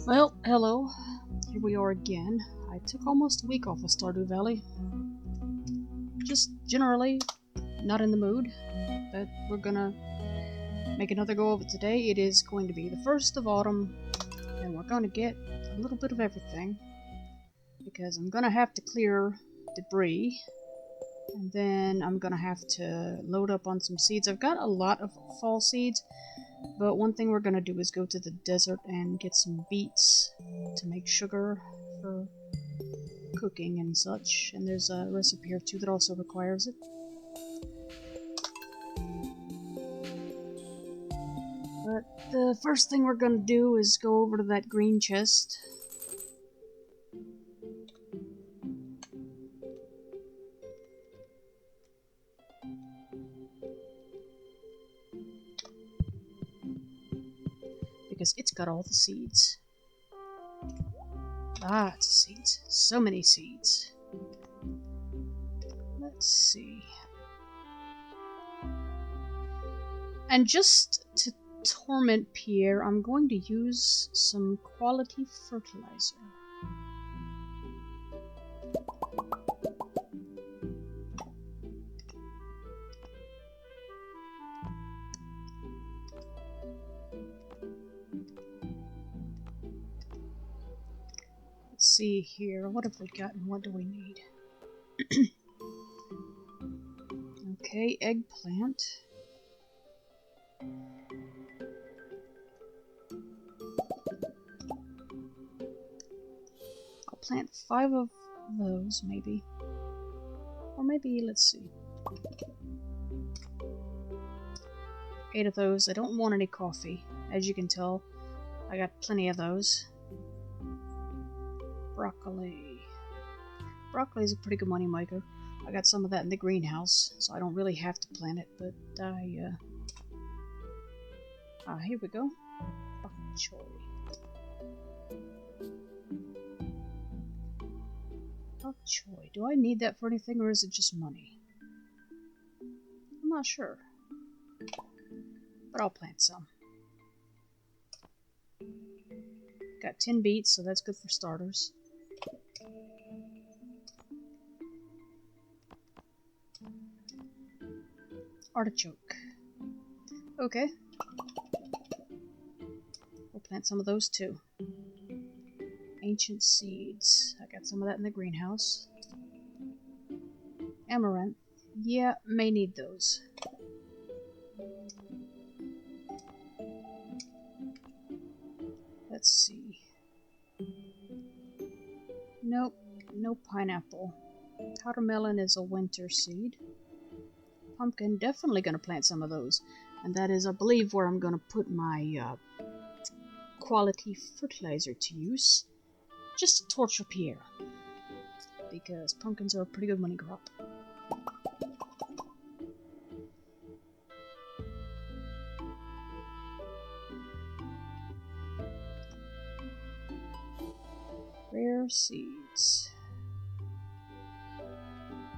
Well, hello. Here we are again. I took almost a week off of Stardew Valley. Just generally not in the mood, but we're gonna make another go of it today. It is going to be the 1st of autumn, and we're gonna get a little bit of everything, because I'm gonna have to clear debris, and then I'm gonna have to load up on some seeds. I've got a lot of fall seeds, but one thing we're gonna do is go to the desert and get some beets to make sugar for cooking and such. And there's a recipe here too that also requires it. But the first thing we're gonna do is go over to that green chest. Because it's got all the seeds. Lots of seeds. So many seeds. Let's see. And just to torment Pierre, I'm going to use some quality fertilizer. Let's see here. What have we got and what do we need? Okay, eggplant. I'll plant 5 of those, maybe. Or maybe, let's see. 8 of those. I don't want any coffee. As you can tell, I got plenty of those. Broccoli. Broccoli is a pretty good money maker. I got some of that in the greenhouse, so I don't really have to plant it, but here we go. Bok choy. Bok choy. Do I need that for anything, or is it just money? I'm not sure. But I'll plant some. Got 10 beets, so that's good for starters. Artichoke. Okay. We'll plant some of those too. Ancient seeds. I got some of that in the greenhouse. Amaranth. Yeah, may need those. Let's see. Nope, no pineapple. Watermelon is a winter seed. Pumpkin, definitely going to plant some of those. And that is, I believe, where I'm going to put my quality fertilizer to use. Just to torture Pierre. Because pumpkins are a pretty good money crop. Rare seeds.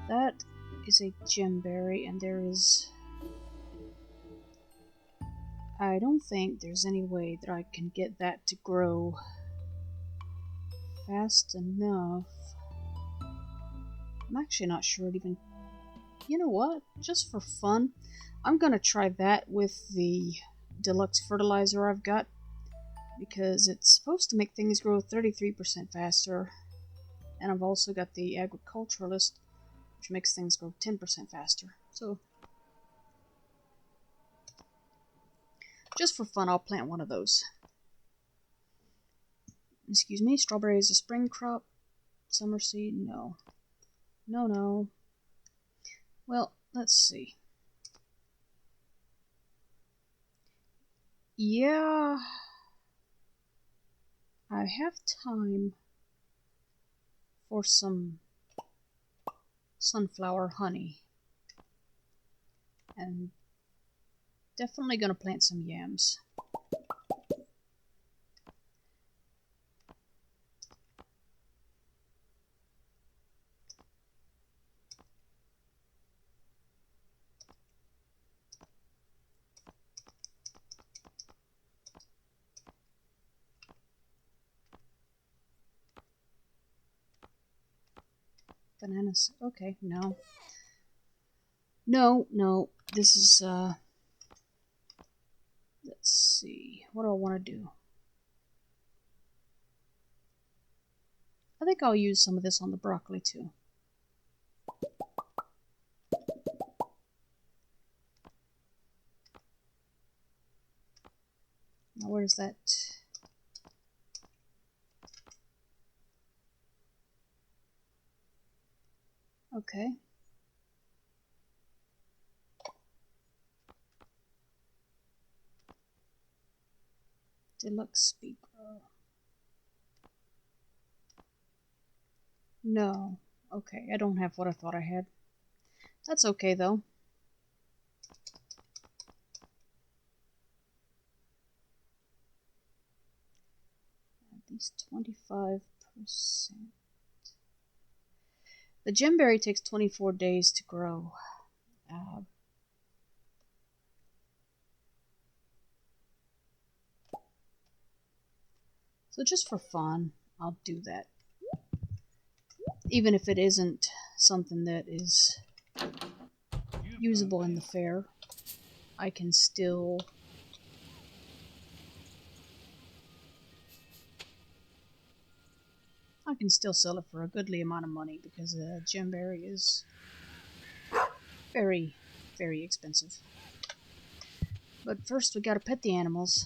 That is a gemberry, and there is... I don't think there's any way that I can get that to grow fast enough. I'm actually not sure it even... You know what? Just for fun, I'm gonna try that with the deluxe fertilizer I've got, because it's supposed to make things grow 33% faster, and I've also got the agriculturalist, which makes things grow 10% faster. So, just for fun, I'll plant one of those. Excuse me, strawberry is a spring crop. Summer seed, no. No. Well, let's see. Yeah, I have time for some sunflower honey. And definitely gonna plant some yams. Bananas. Okay, no. No, no. This is, let's see. What do I want to do? I think I'll use some of this on the broccoli, too. Now, where's that? Okay. Deluxe speed grow. No. Okay, I don't have what I thought I had. That's okay, though. At least 25%. The gemberry takes 24 days to grow. So just for fun, I'll do that. Even if it isn't something that is usable in the fair, I can still sell it for a goodly amount of money because a gemberry is very, very expensive. But first we gotta pet the animals.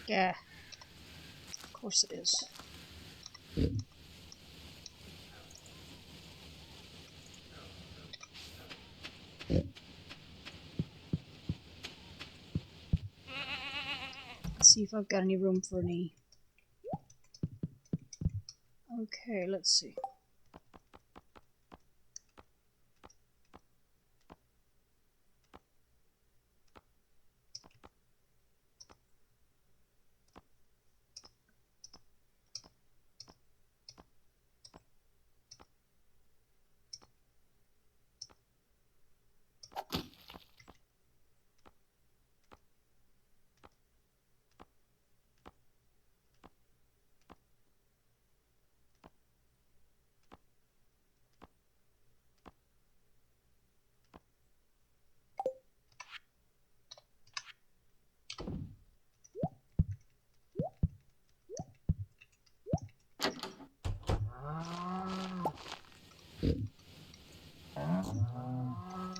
Yeah, of course it is. Let's see if I've got any room for any. Okay, let's see.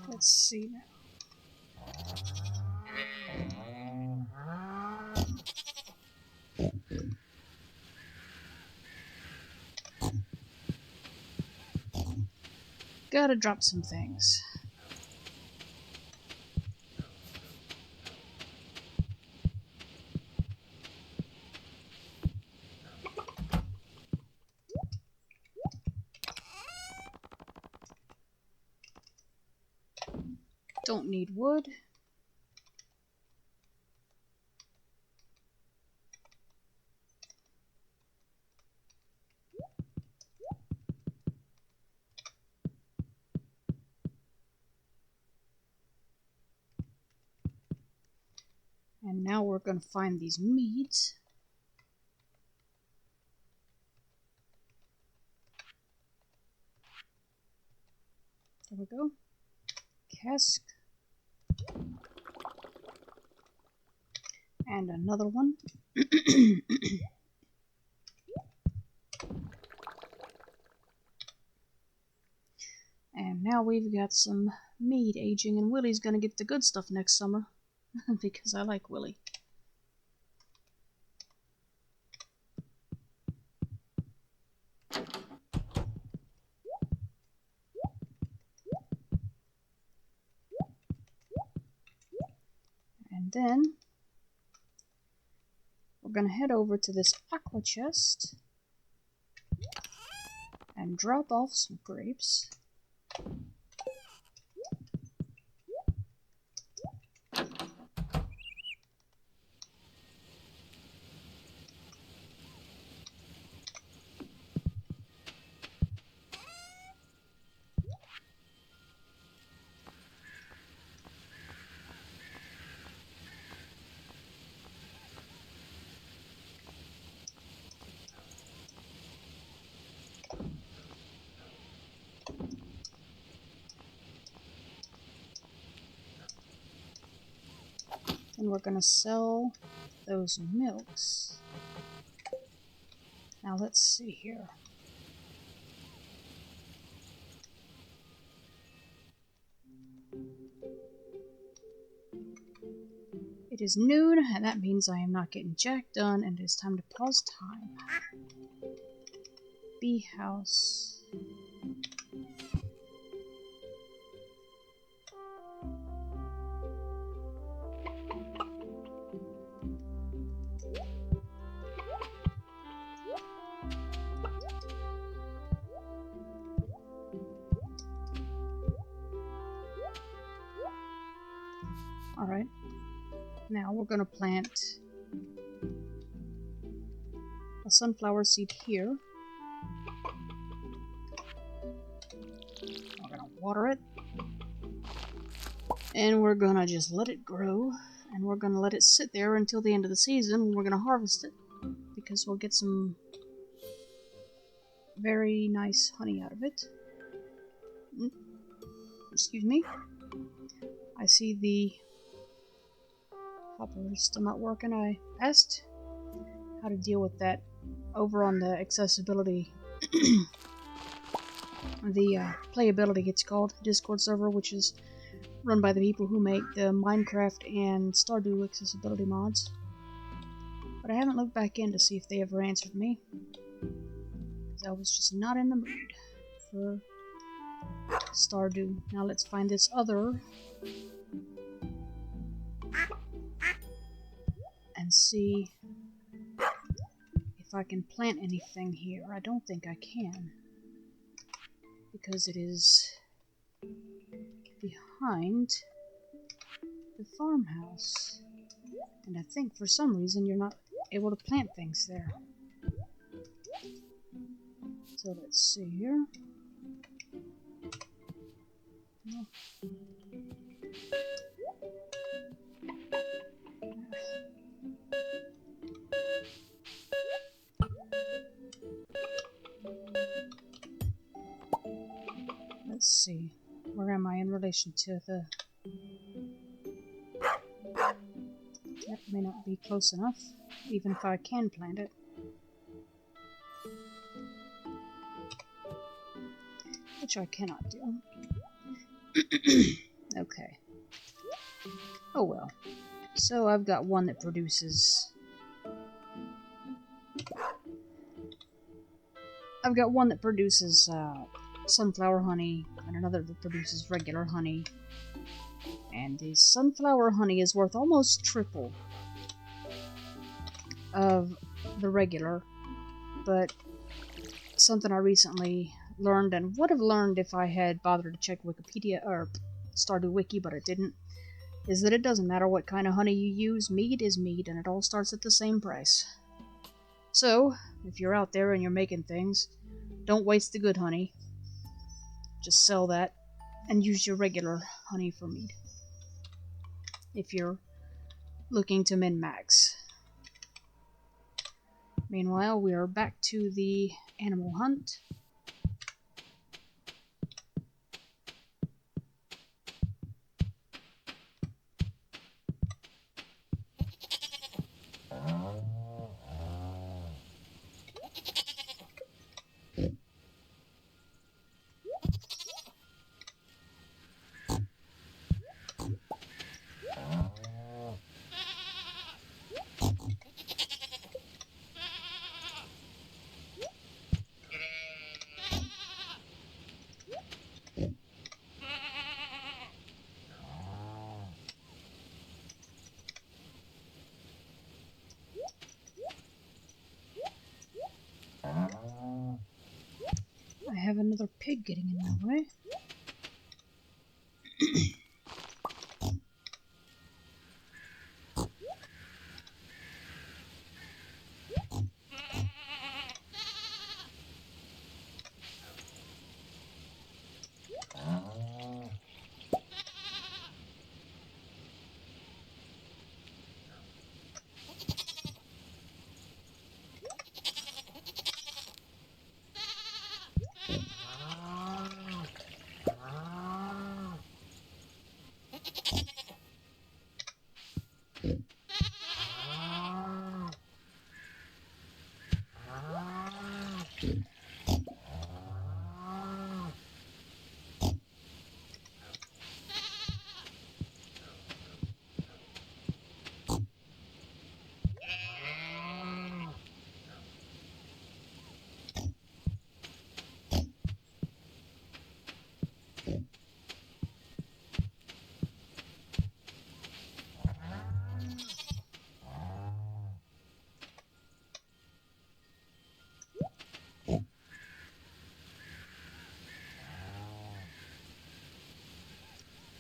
Let's see now. Gotta drop some things. Don't need wood. And now we're going to find these meats. There we go. Cask. And another one. And now we've got some meat aging, and Willie's gonna get the good stuff next summer. Because I like Willie. And then we're gonna head over to this aqua chest and drop off some grapes. And we're gonna sell those milks. Now let's see here. It is noon, and that means I am not getting jack done, and it is time to pause time. Bee house. Alright. Now we're going to plant a sunflower seed here. We're going to water it. And we're going to just let it grow. And we're going to let it sit there until the end of the season when we're going to harvest it. Because we'll get some very nice honey out of it. Excuse me. I see the hopper is still not working. I asked how to deal with that over on the accessibility, the playability it's called, Discord server, which is run by the people who make the Minecraft and Stardew accessibility mods. But I haven't looked back in to see if they ever answered me, because I was just not in the mood for Stardew. Now let's find this other and see if I can plant anything here. I don't think I can, because it is behind the farmhouse, and I think for some reason you're not able to plant things there. So let's see here. Oh. Let's see, where am I in relation to the... That may not be close enough, even if I can plant it. Which I cannot do. Okay. Oh well. So I've got one that produces I've got one that produces sunflower honey, and another that produces regular honey. And the sunflower honey is worth almost triple of the regular, but something I recently learned, and would have learned if I had bothered to check Wikipedia or Stardew Wiki, but I didn't, is that it doesn't matter what kind of honey you use, mead is mead, and it all starts at the same price. So, if you're out there and you're making things, don't waste the good honey. Just sell that and use your regular honey for mead. If you're looking to min-max. Meanwhile, we are back to the animal hunt. I have another pig getting in my way.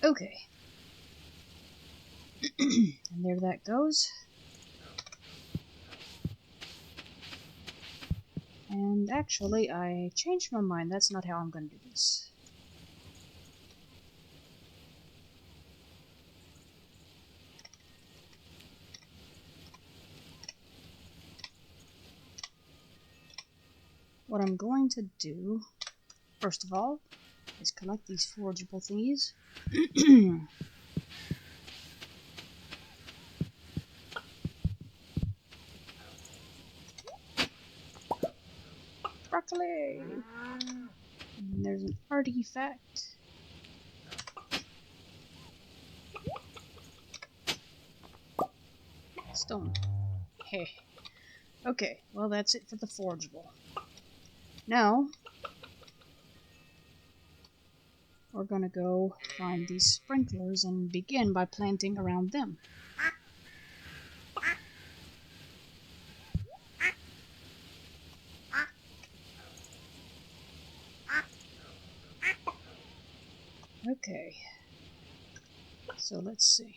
Okay. And there that goes. And actually, I changed my mind. That's not how I'm going to do this. What I'm going to do, first of all, is collect these forageable thingies. Broccoli! And there's an artifact. Stone. Hey. Okay, well that's it for the forageable. Now, we're gonna go find these sprinklers and begin by planting around them. Okay, so let's see.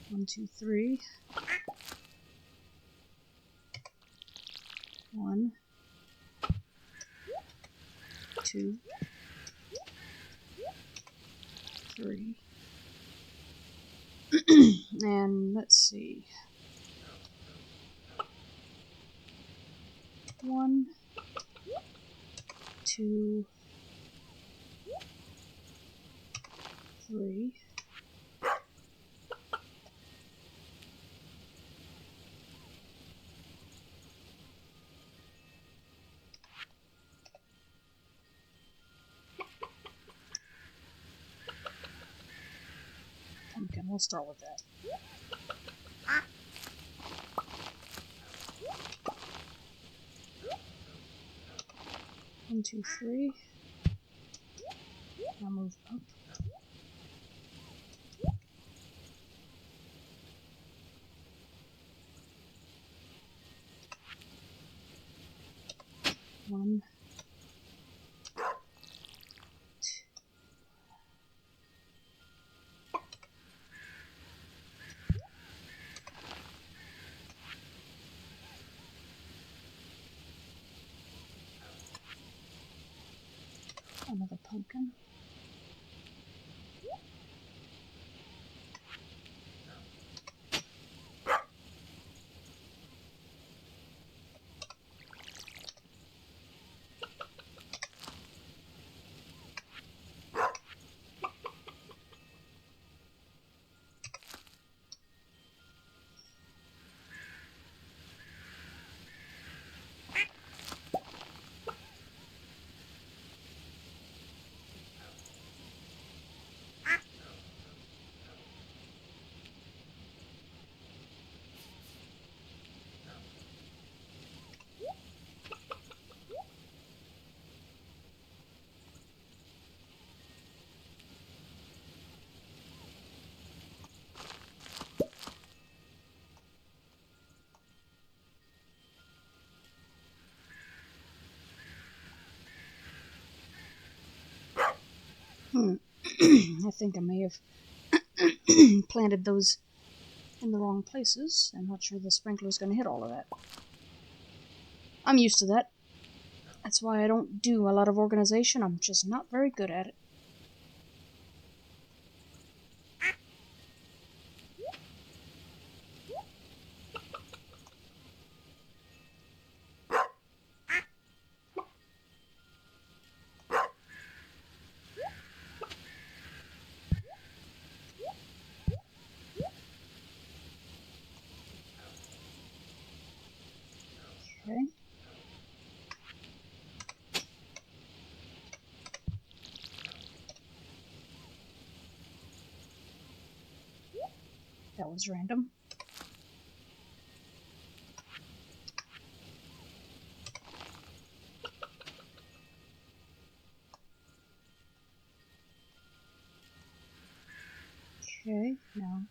One, two, three. 1, 2, 3. And let's see. 1, 2, 3. we'll start with that. 1, 2, 3. Now move up. One. Another pumpkin. I think I may have planted those in the wrong places. I'm not sure the sprinkler's going to hit all of that. I'm used to that. That's why I don't do a lot of organization. I'm just not very good at it. Okay. That was random. Okay, now.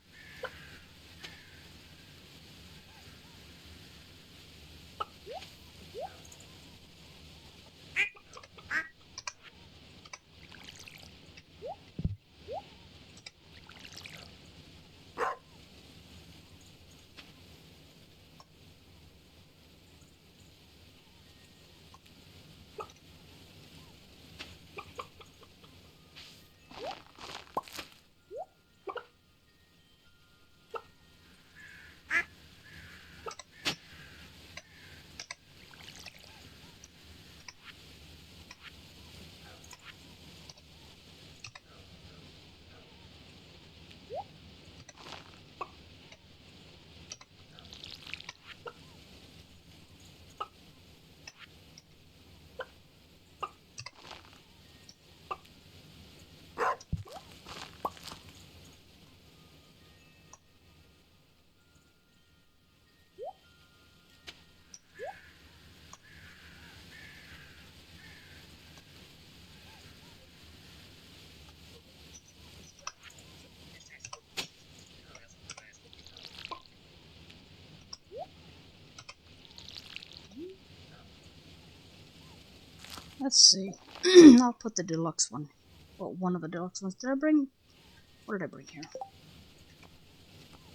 Let's see. I'll put the deluxe one. Well, one of the deluxe ones. Did I bring... What did I bring here?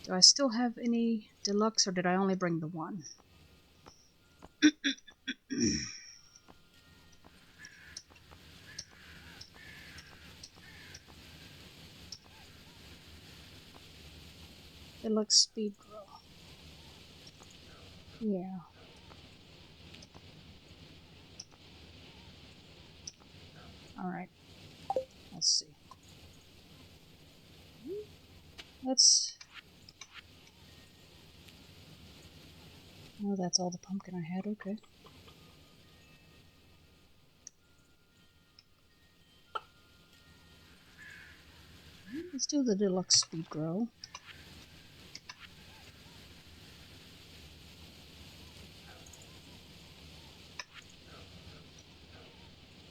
Do I still have any deluxe, or did I only bring the one? Deluxe speed grow. Yeah. Alright. Let's see. Oh, that's all the pumpkin I had, okay. Let's do the deluxe speed grow.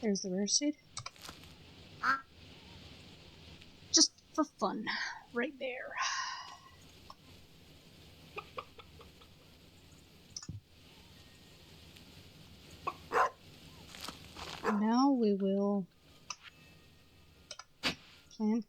There's the rare seed. Just for fun, right there. Now we will plant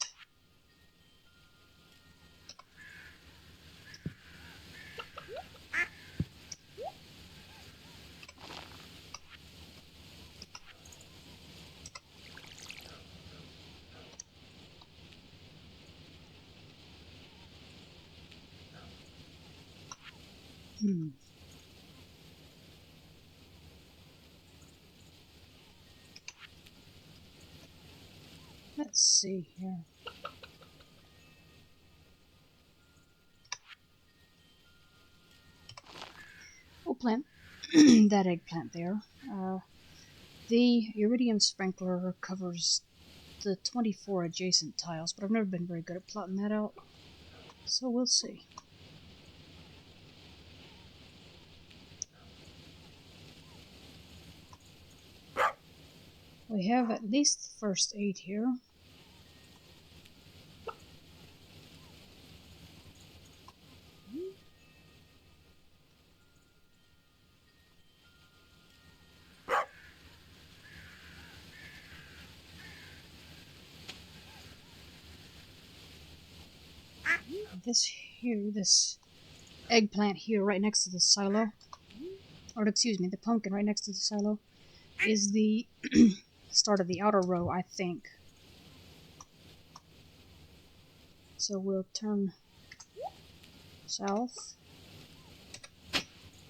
let's see here. We'll plant that eggplant there. The iridium sprinkler covers the 24 adjacent tiles, but I've never been very good at plotting that out, so we'll see. We have at least the first 8 here. This eggplant here right next to the silo, or excuse me, the pumpkin right next to the silo, is the start of the outer row, I think. So we'll turn south,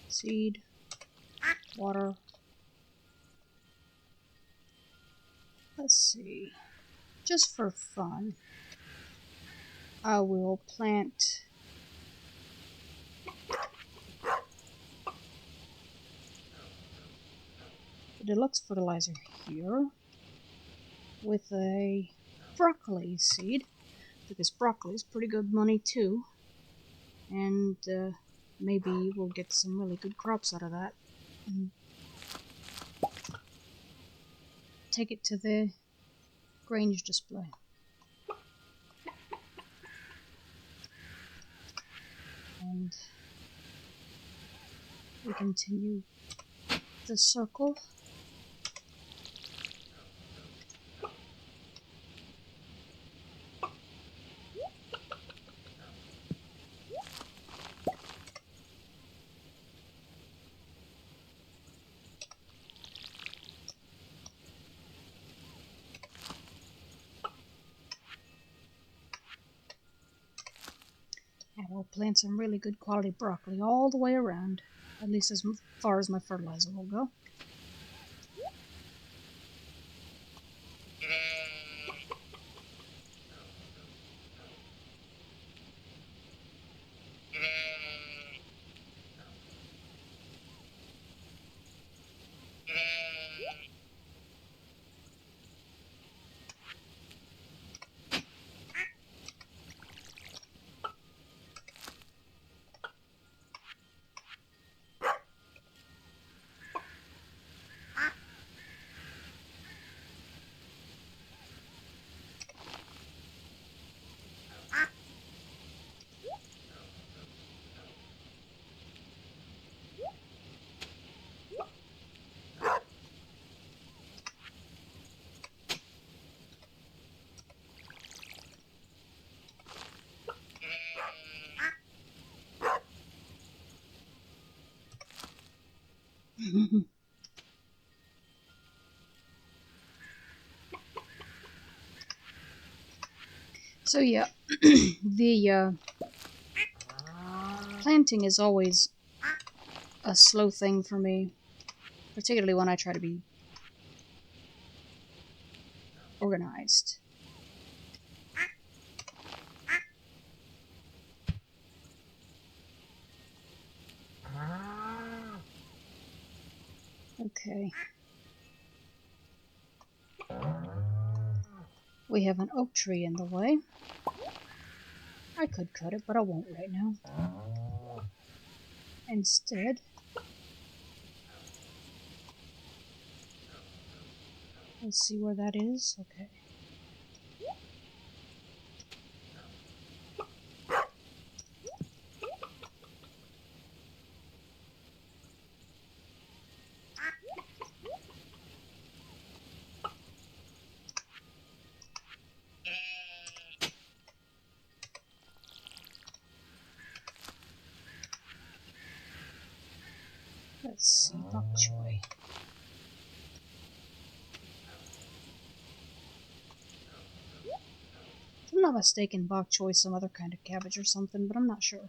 seed, water. Let's see, just for fun, I will plant the deluxe fertilizer here with a broccoli seed, because broccoli is pretty good money too, and maybe we'll get some really good crops out of that. Take it to the Grange display. And we continue the circle. And we'll plant some really good quality broccoli all the way around, at least as far as my fertilizer will go. So yeah, the planting is always a slow thing for me, particularly when I try to be organized. Okay. We have an oak tree in the way. I could cut it, but I won't right now. Instead, let's see where that is. Okay. Let's see, bok choy. If I'm not mistaken, bok choy is some other kind of cabbage or something, but I'm not sure.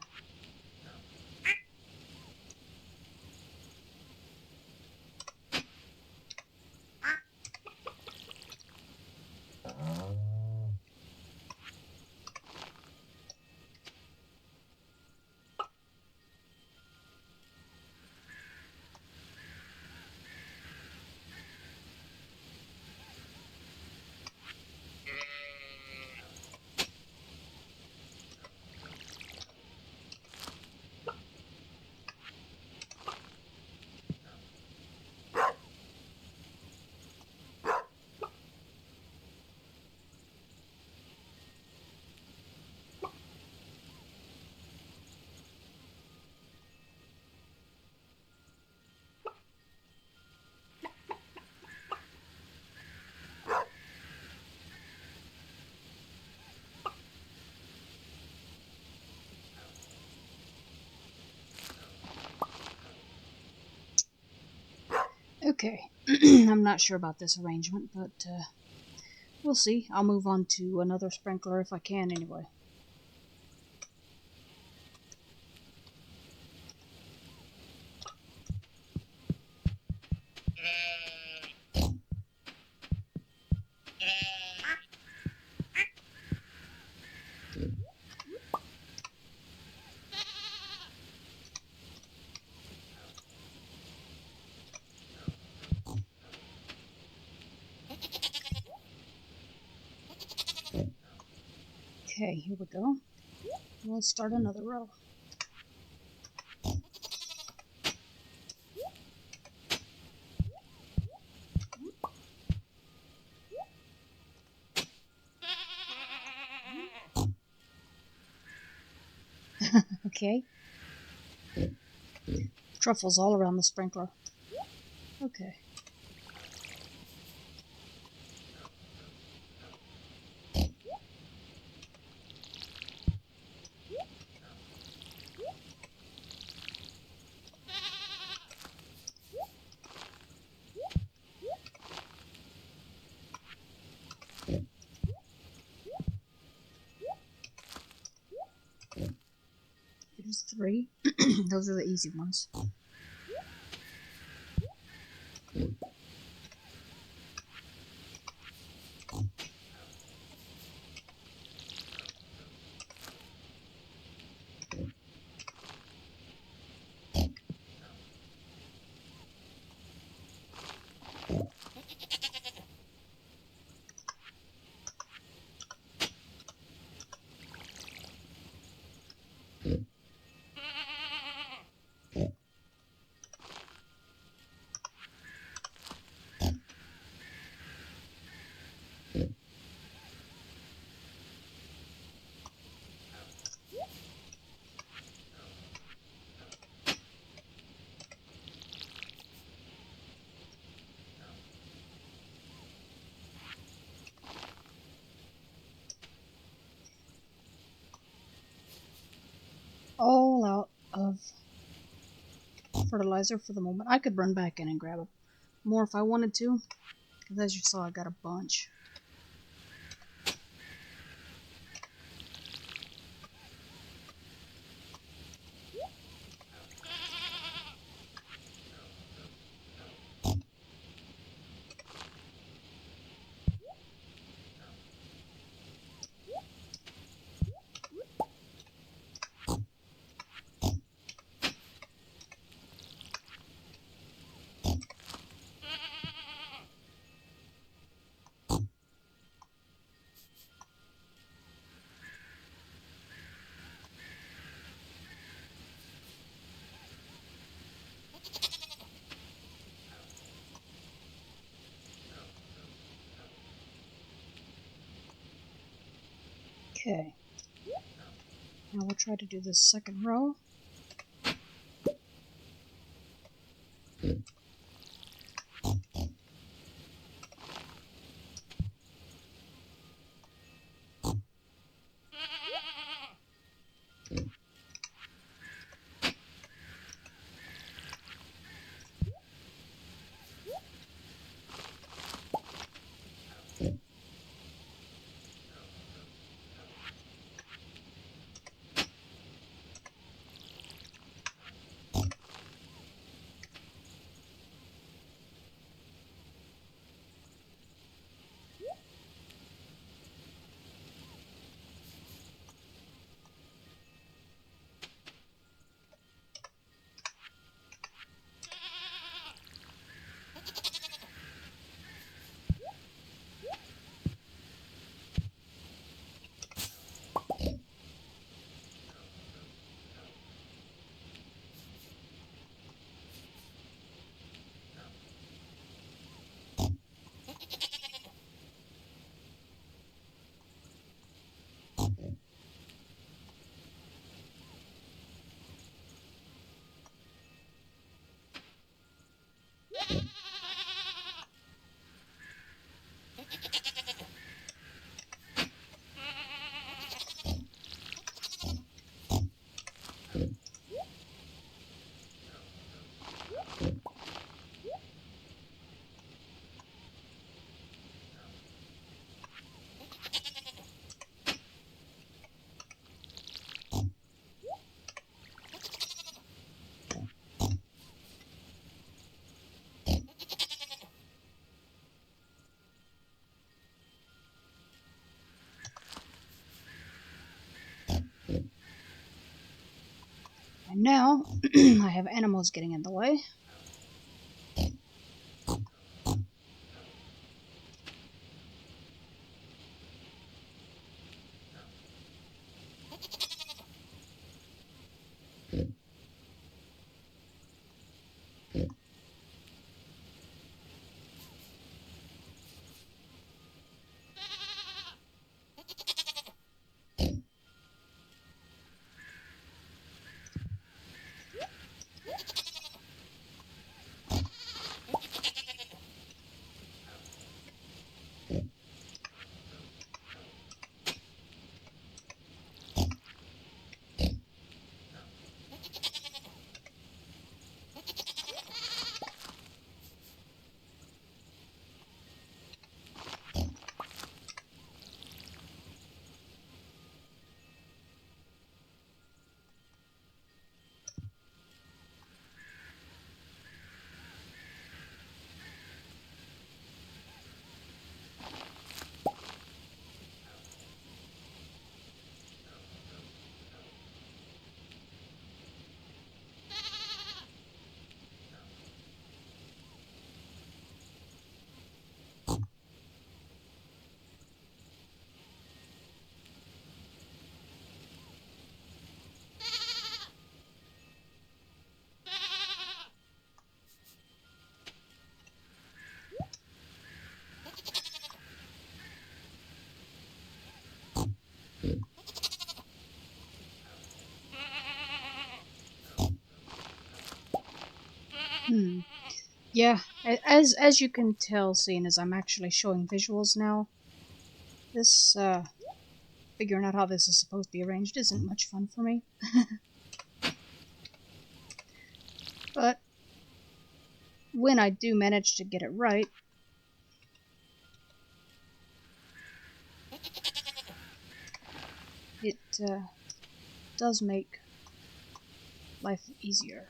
Okay, I'm not sure about this arrangement, but we'll see. I'll move on to another sprinkler if I can anyway. Okay, here we go. Let's start another row. Okay. Truffles all around the sprinkler. Okay. There's 3. Those are the easy ones. All out of fertilizer for the moment. I could run back in and grab more if I wanted to, because as you saw, I got a bunch. Okay. Now we'll try to do this second row. And now, I have animals getting in the way. Yeah, as you can tell, seeing as I'm actually showing visuals now, this, figuring out how this is supposed to be arranged isn't much fun for me. But when I do manage to get it right, it does make life easier.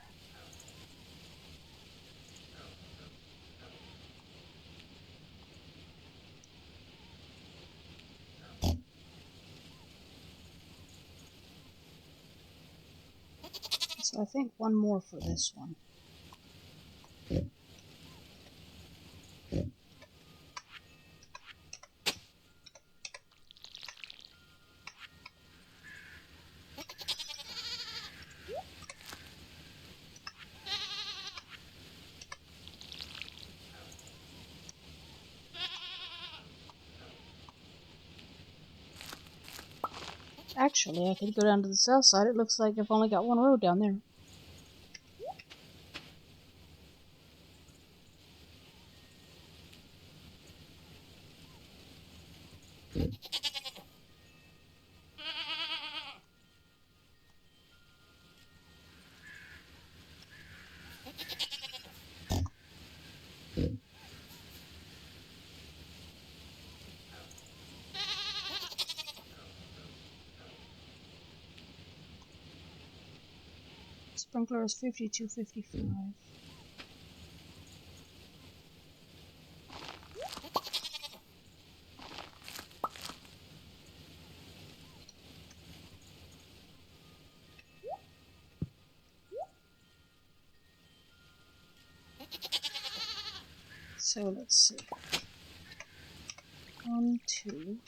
So I think one more for this one. Actually, I could go down to the south side. It looks like I've only got one road down there. Sprinkler is 5255. So let's see. 1, 2.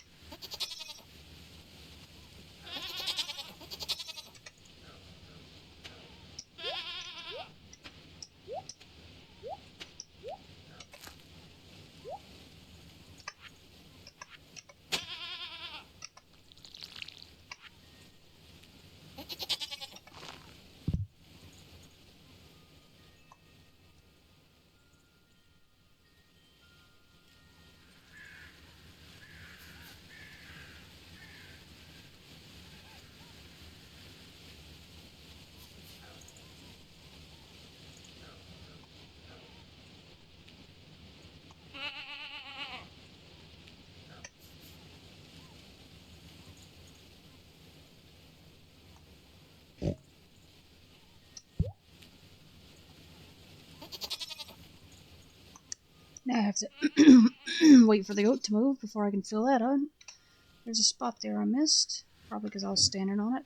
Now I have to wait for the goat to move before I can fill that up. There's a spot there I missed, probably because I was standing on it.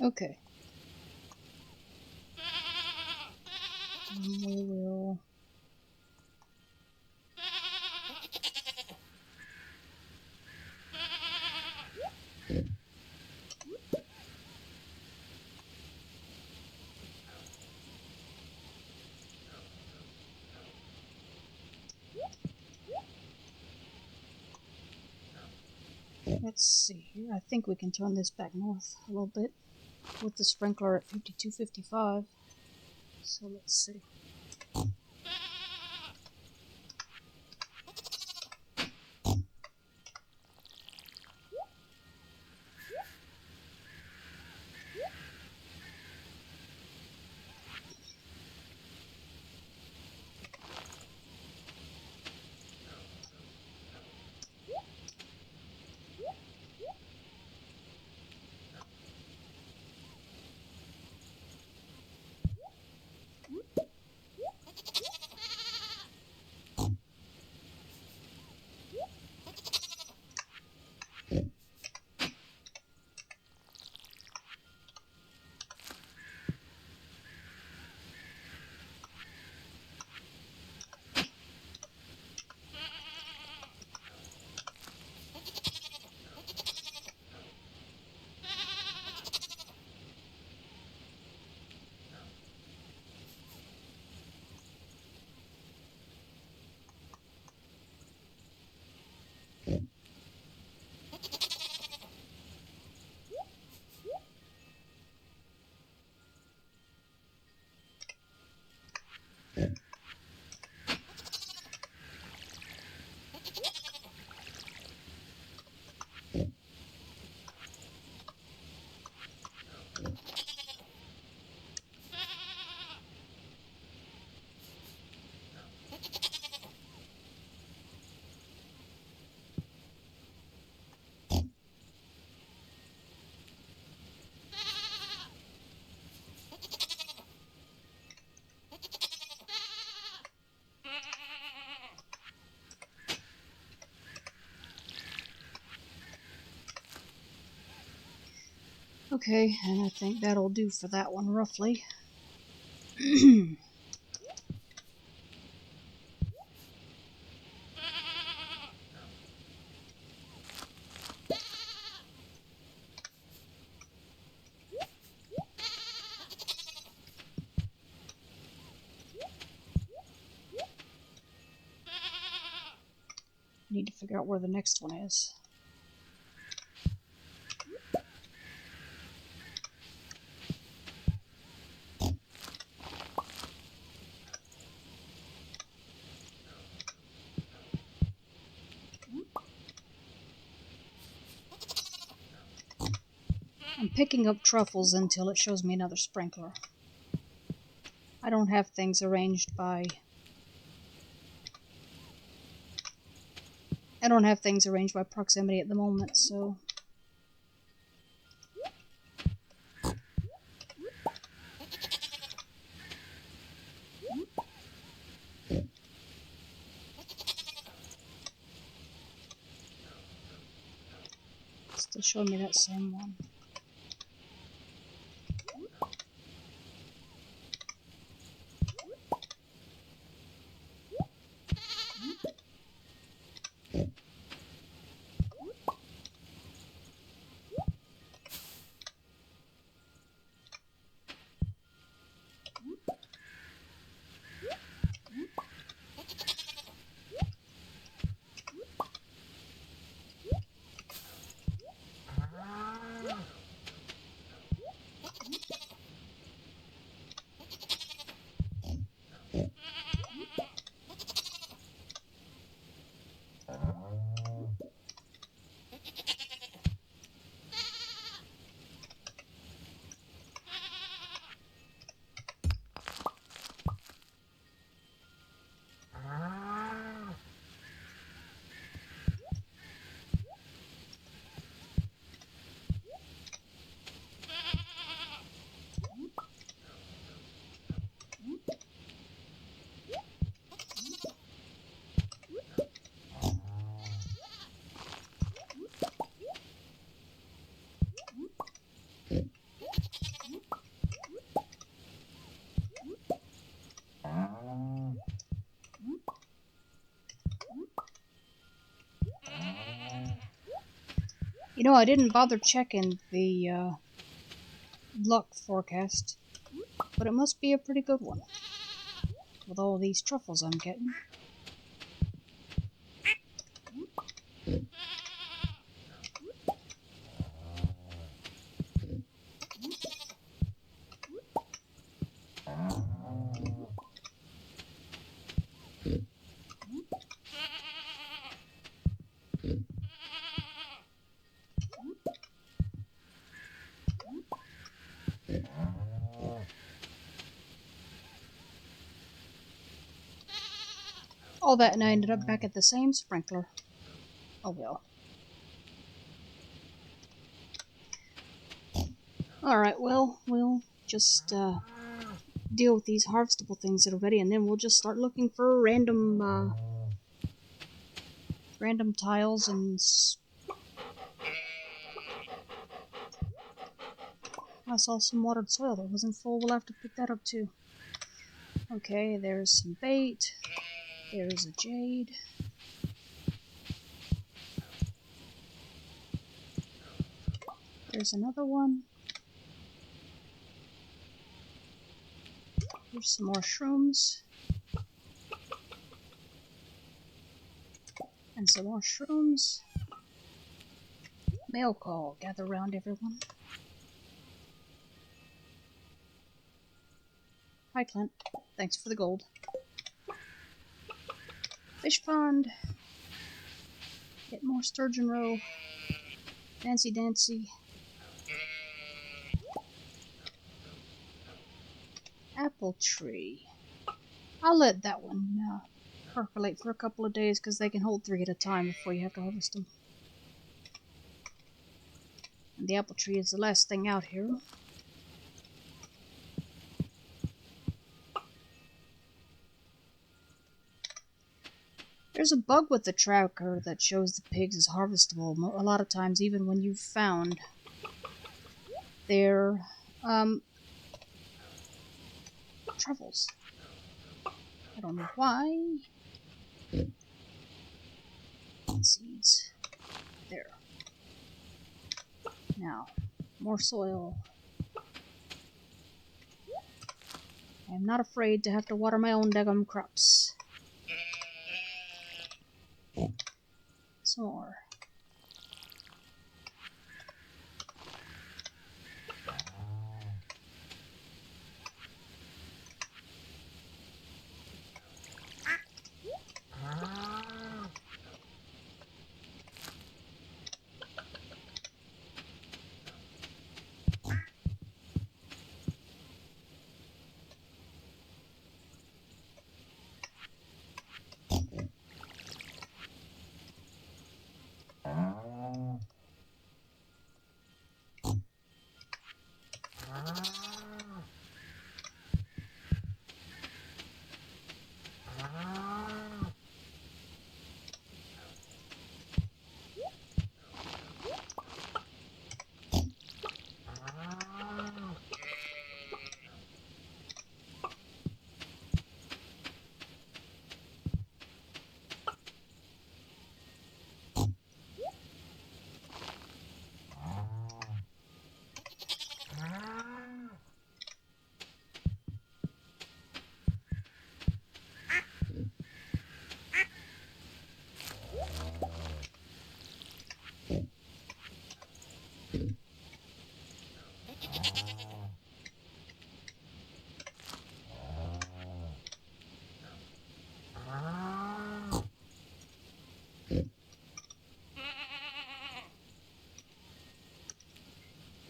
Okay. We will... Let's see here. I think we can turn this back north a little bit with the sprinkler at 5255. So let's see. Okay, and I think that'll do for that one roughly. need to figure out where the next one is. I'm picking up truffles until it shows me another sprinkler. I don't have things arranged by... proximity at the moment, so... Still showing me that same one. You know, I didn't bother checking the luck forecast, but it must be a pretty good one, with all these truffles I'm getting. All that, and I ended up back at the same sprinkler. Oh well. Alright, well, we'll just deal with these harvestable things that are ready, and then we'll just start looking for random tiles and... I saw some watered soil that wasn't full. We'll have to pick that up too. Okay, there's some bait. There's a jade. There's another one. There's some more shrooms. And some more shrooms. Mail call. Gather round, everyone. Hi, Clint. Thanks for the gold. Fish pond. Get more sturgeon roe. Fancy dancy. Apple tree. I'll let that one percolate for a couple of days because they can hold 3 at a time before you have to harvest them. And the apple tree is the last thing out here. There's a bug with the tracker that shows the pigs as harvestable. A lot of times, even when you've found their truffles. I don't know why. Seeds. There. Now, more soil. I'm not afraid to have to water my own daggum crops. some more.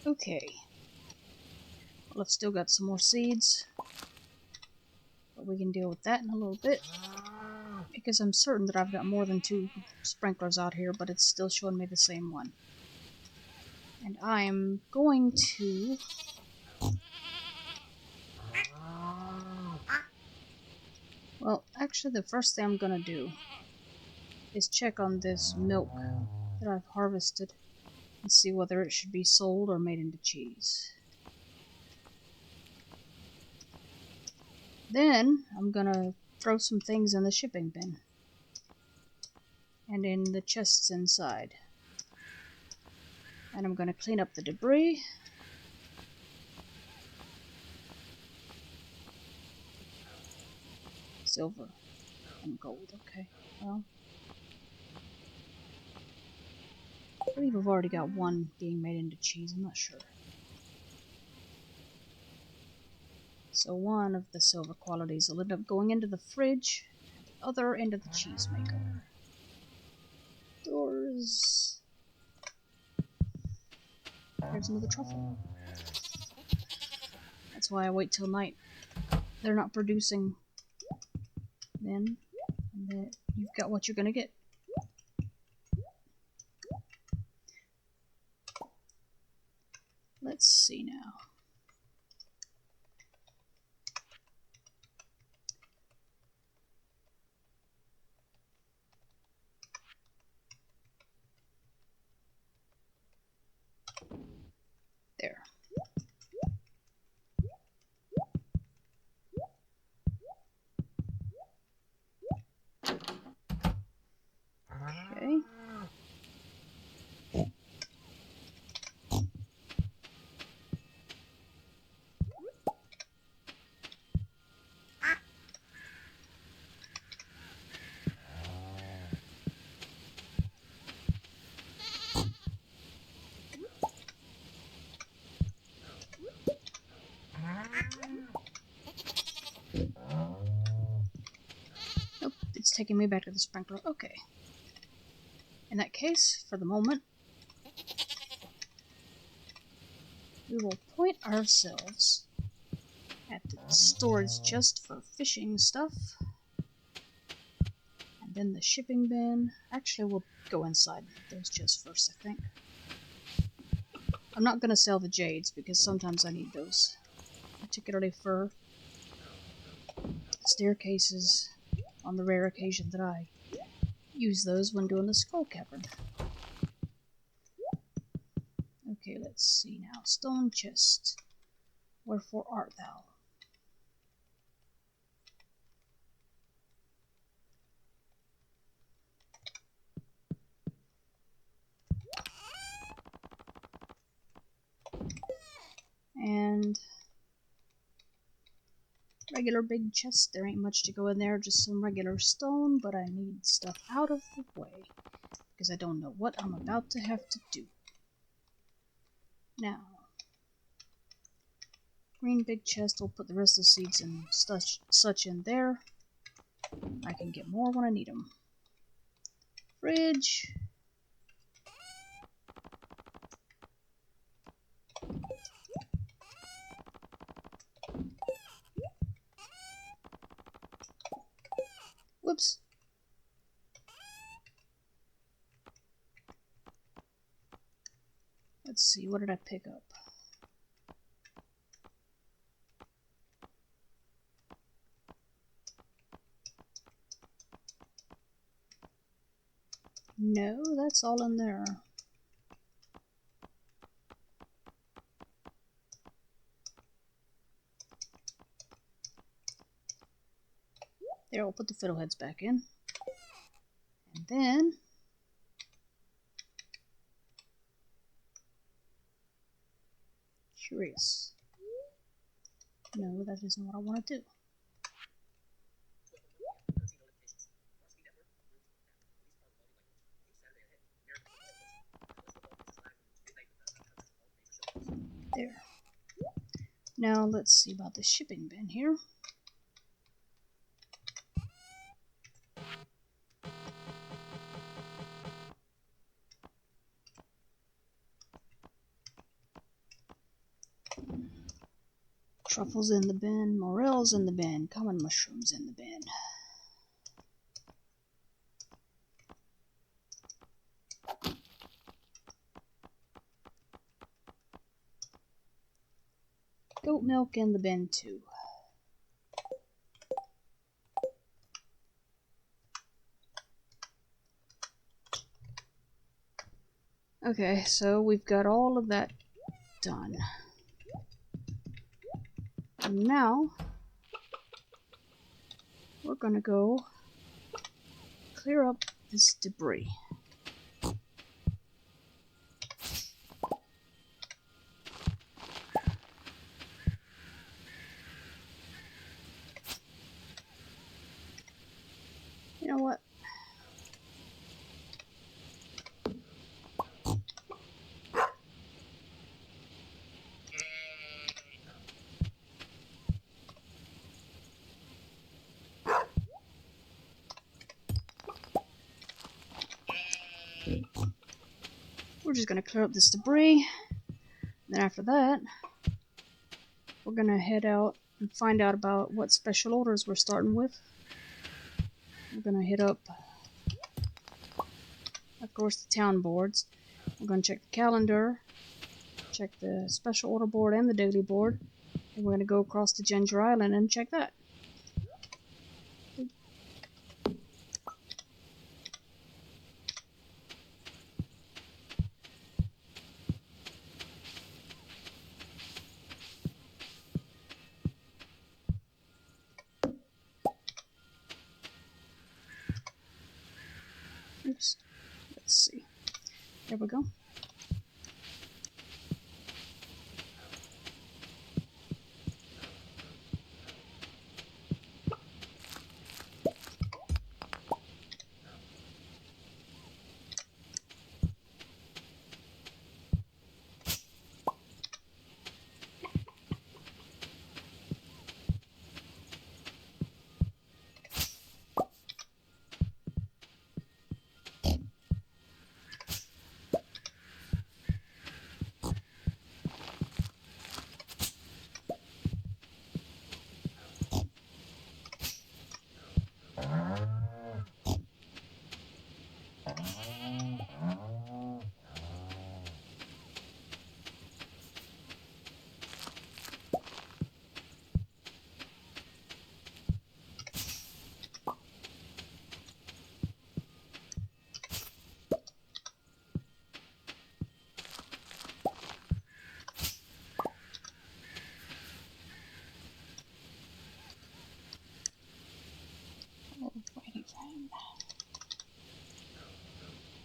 Okay. Well, I've still got some more seeds, but we can deal with that in a little bit. Because I'm certain that I've got more than 2 sprinklers out here, but it's still showing me the same one. And I'm going to... Well, actually the first thing I'm gonna do is check on this milk that I've harvested and see whether it should be sold or made into cheese. Then I'm gonna throw some things in the shipping bin and in the chests inside. And I'm gonna clean up the debris. Silver and gold, okay. Well, I believe I've already got one being made into cheese, I'm not sure. So one of the silver qualities will end up going into the fridge, the other into the cheese maker. Doors. There's another truffle. That's why I wait till night. They're not producing then, and then you've got what you're gonna get. Let's see now. There. Okay. Nope, it's taking me back to the sprinkler. Okay. In that case, for the moment, we will point ourselves at the storage chest for fishing stuff. And then the shipping bin. Actually, we'll go inside those chests first, I think. I'm not going to sell the jades because sometimes I need those. Particularly for staircases on the rare occasion that I use those when doing the skull cavern. Okay, let's see now. Stone chest. Wherefore art thou? And regular big chest. There ain't much to go in there, just some regular stone, but I need stuff out of the way. because I don't know what I'm about to have to do. Now, green big chest, we'll put the rest of the seeds and such in there. I can get more when I need them. Fridge. Whoops. Let's see, what did I pick up? No, that's all in there. There, we'll put the fiddleheads back in. And then... Curious. No, that isn't what I want to do. There. Now let's see about the shipping bin here. Truffles in the bin, morels in the bin, common mushrooms in the bin. Goat milk in the bin too. Okay, so we've got all of that done. And now we're gonna go clear up this debris. You know what? We're just gonna clear up this debris. Then after that, we're gonna head out and find out about what special orders we're starting with. We're gonna hit up, of course, the town boards. We're gonna check the calendar, check the special order board and the daily board, and we're gonna go across to Ginger Island and check that. Oops. Let's see. There we go.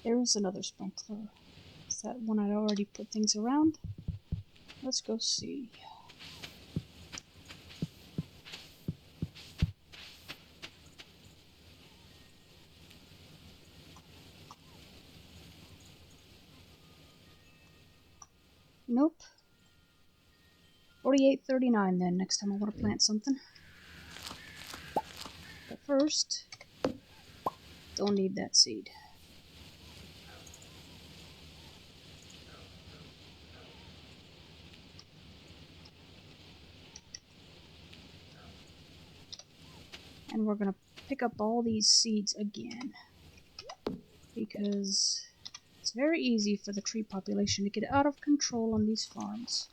There's another sprinkler. Is that one I'd already put things around? Let's go see. 4839 then, next time I want to plant something. But first, don't need that seed. And we're gonna pick up all these seeds again, because it's very easy for the tree population to get out of control on these farms.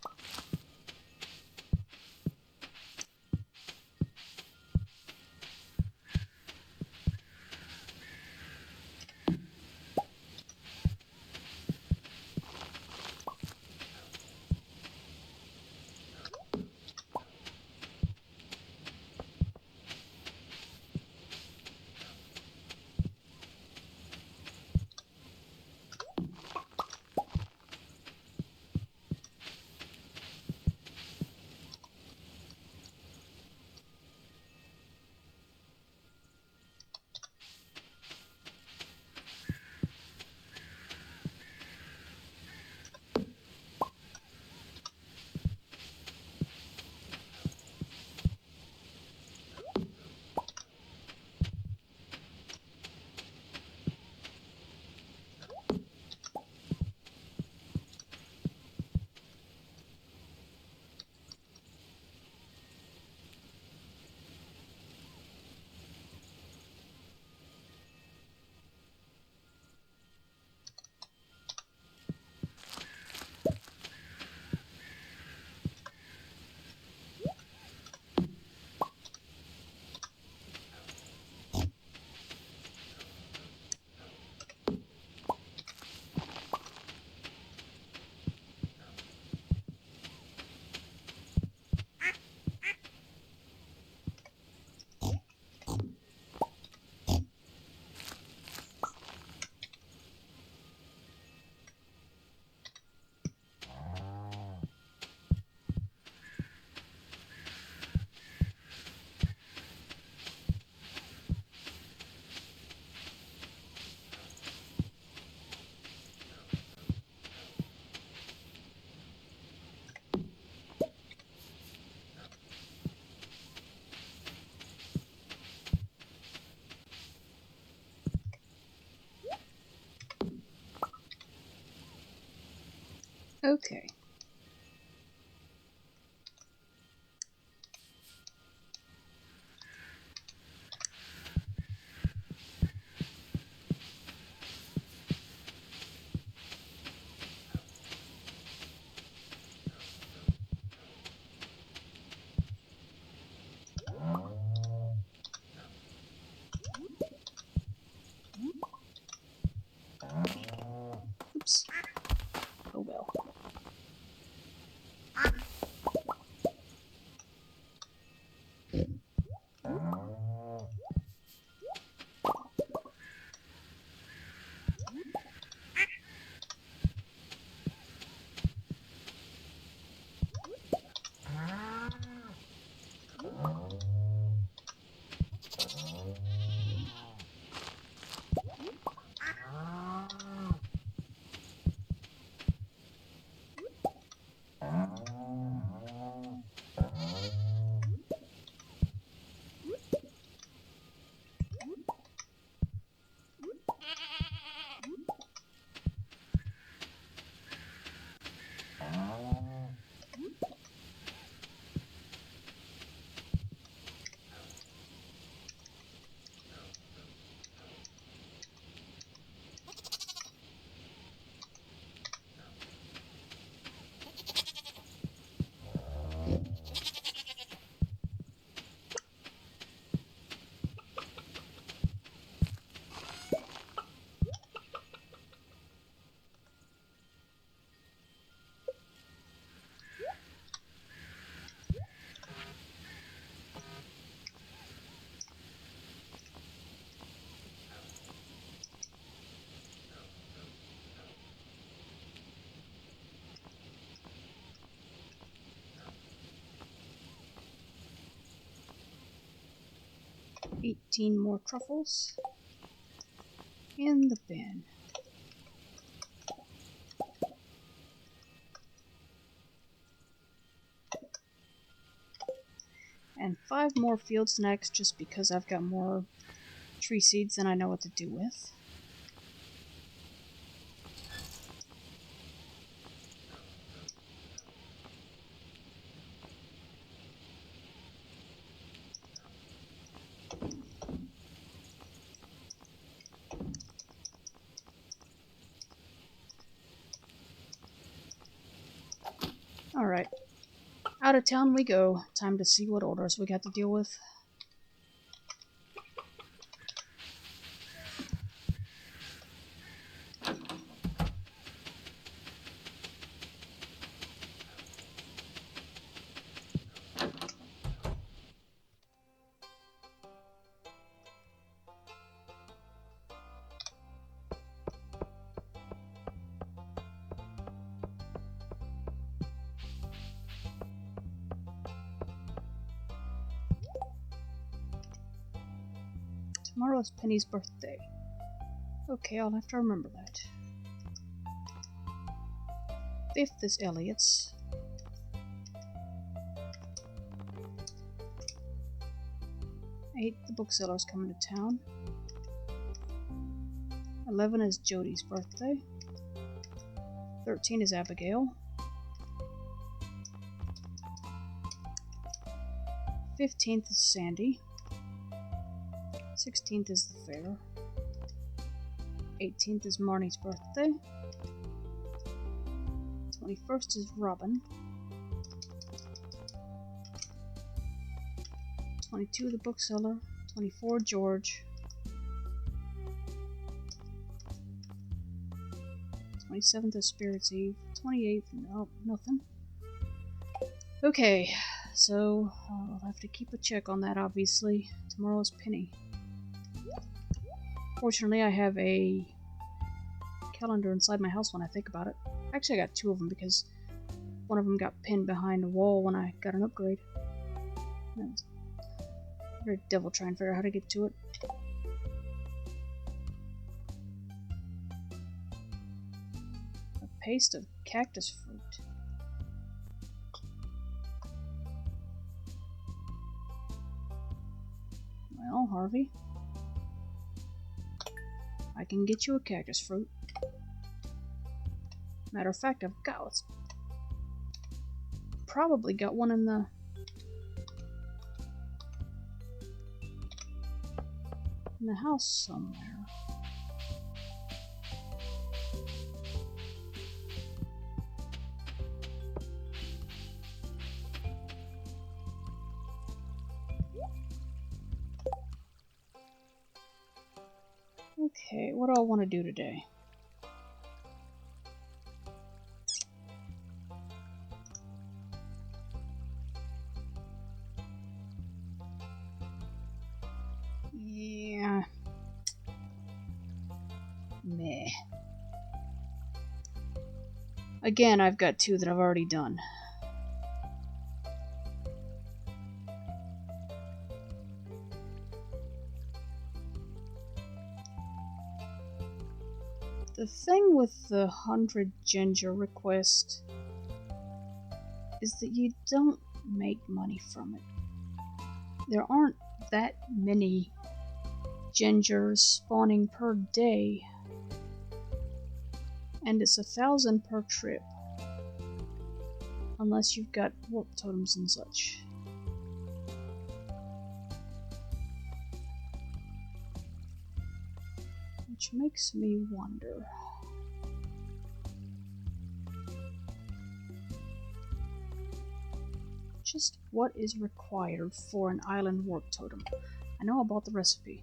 Okay. Oops. Oh well. $18 more truffles in the bin. 5 more fields next, just because I've got more tree seeds than I know what to do with. Alright, out of town we go. Time to see what orders we got to deal with. Tomorrow's Penny's birthday. Okay, I'll have to remember that. 5th is Elliot's. 8th, the bookseller's coming to town. 11 is Jody's birthday. 13 is Abigail. 15th is Sandy. 16th is the fair. 18th is Marnie's birthday. 21st is Robin. 22 the bookseller. 24 George. 27th is Spirits Eve. 28th, nope, nothing. Okay, so I'll have to keep a check on that, obviously. Tomorrow's Penny. Fortunately, I have a calendar inside my house when I think about it. Actually, I got 2 of them because one of them got pinned behind a wall when I got an upgrade. Very devil trying to figure out how to get to it. A paste of cactus fruit. Well, Harvey, I can get you a cactus fruit. Matter of fact, I've got probably got one in the house somewhere. Okay, what do I want to do today? Yeah. Meh. Again, I've got 2 that I've already done. The thing with the 100 ginger request is that you don't make money from it. There aren't that many gingers spawning per day, and it's 1,000 per trip, unless you've got warp totems and such. Which makes me wonder. Just what is required for an island warp totem? I know about the recipe.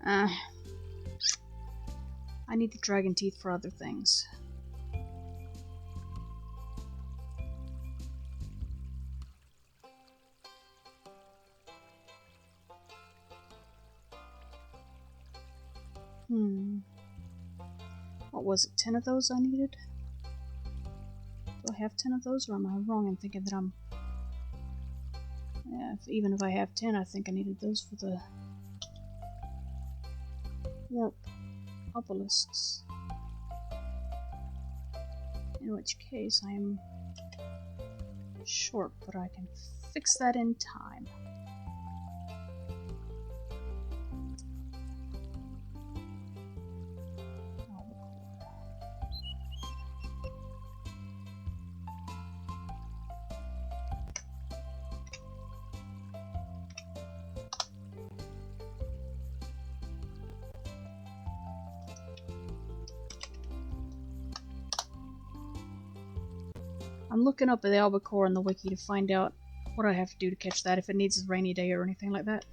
I need the dragon teeth for other things. What was it, 10 of those I needed? Do I have 10 of those, or am I wrong in thinking that I'm... Yeah, even if I have 10, I think I needed those for the... warp obelisks. In which case, I am short, but I can fix that in time. I'm looking up at the albacore in the wiki to find out what I have to do to catch that, if it needs a rainy day or anything like that.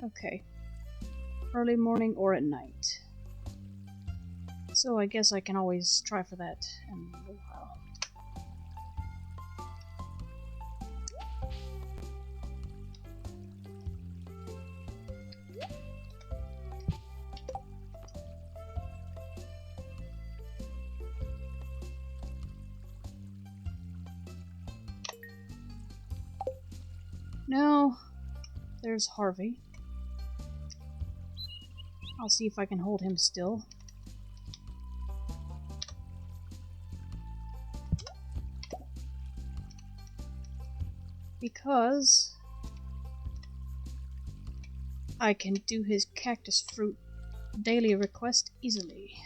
Okay. Early morning or at night. So I guess I can always try for that in a little while. Now, there's Harvey. I'll see if I can hold him still. Because I can do his cactus fruit daily request easily.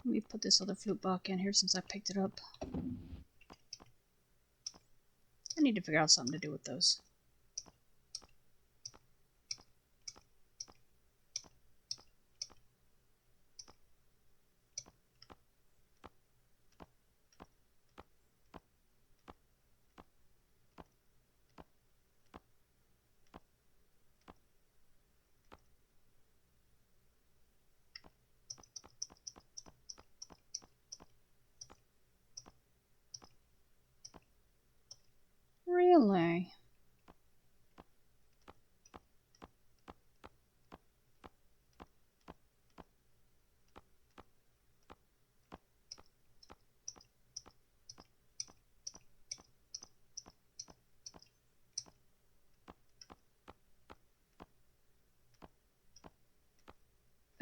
Let me put this other flute back in here since I picked it up. I need to figure out something to do with those. Really?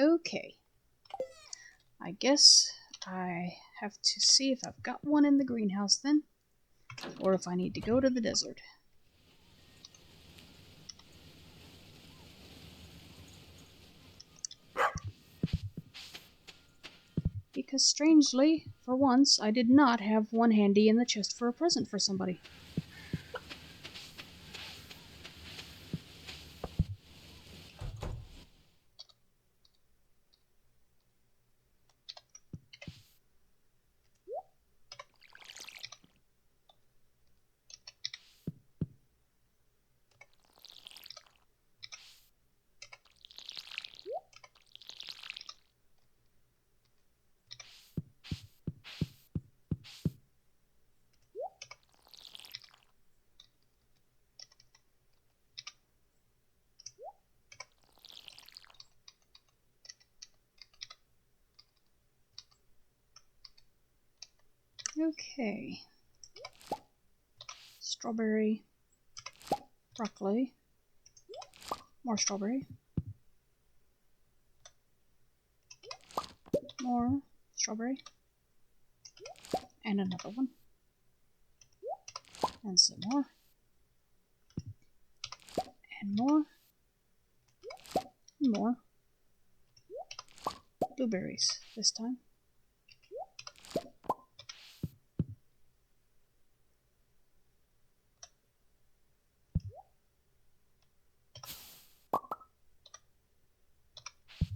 Okay. I guess I have to see if I've got one in the greenhouse then, or if I need to go to the desert. Because strangely, for once, I did not have one handy in the chest for a present for somebody. Okay. Strawberry. Broccoli. More strawberry. More strawberry. And another one. And some more. And more. And more. Blueberries this time.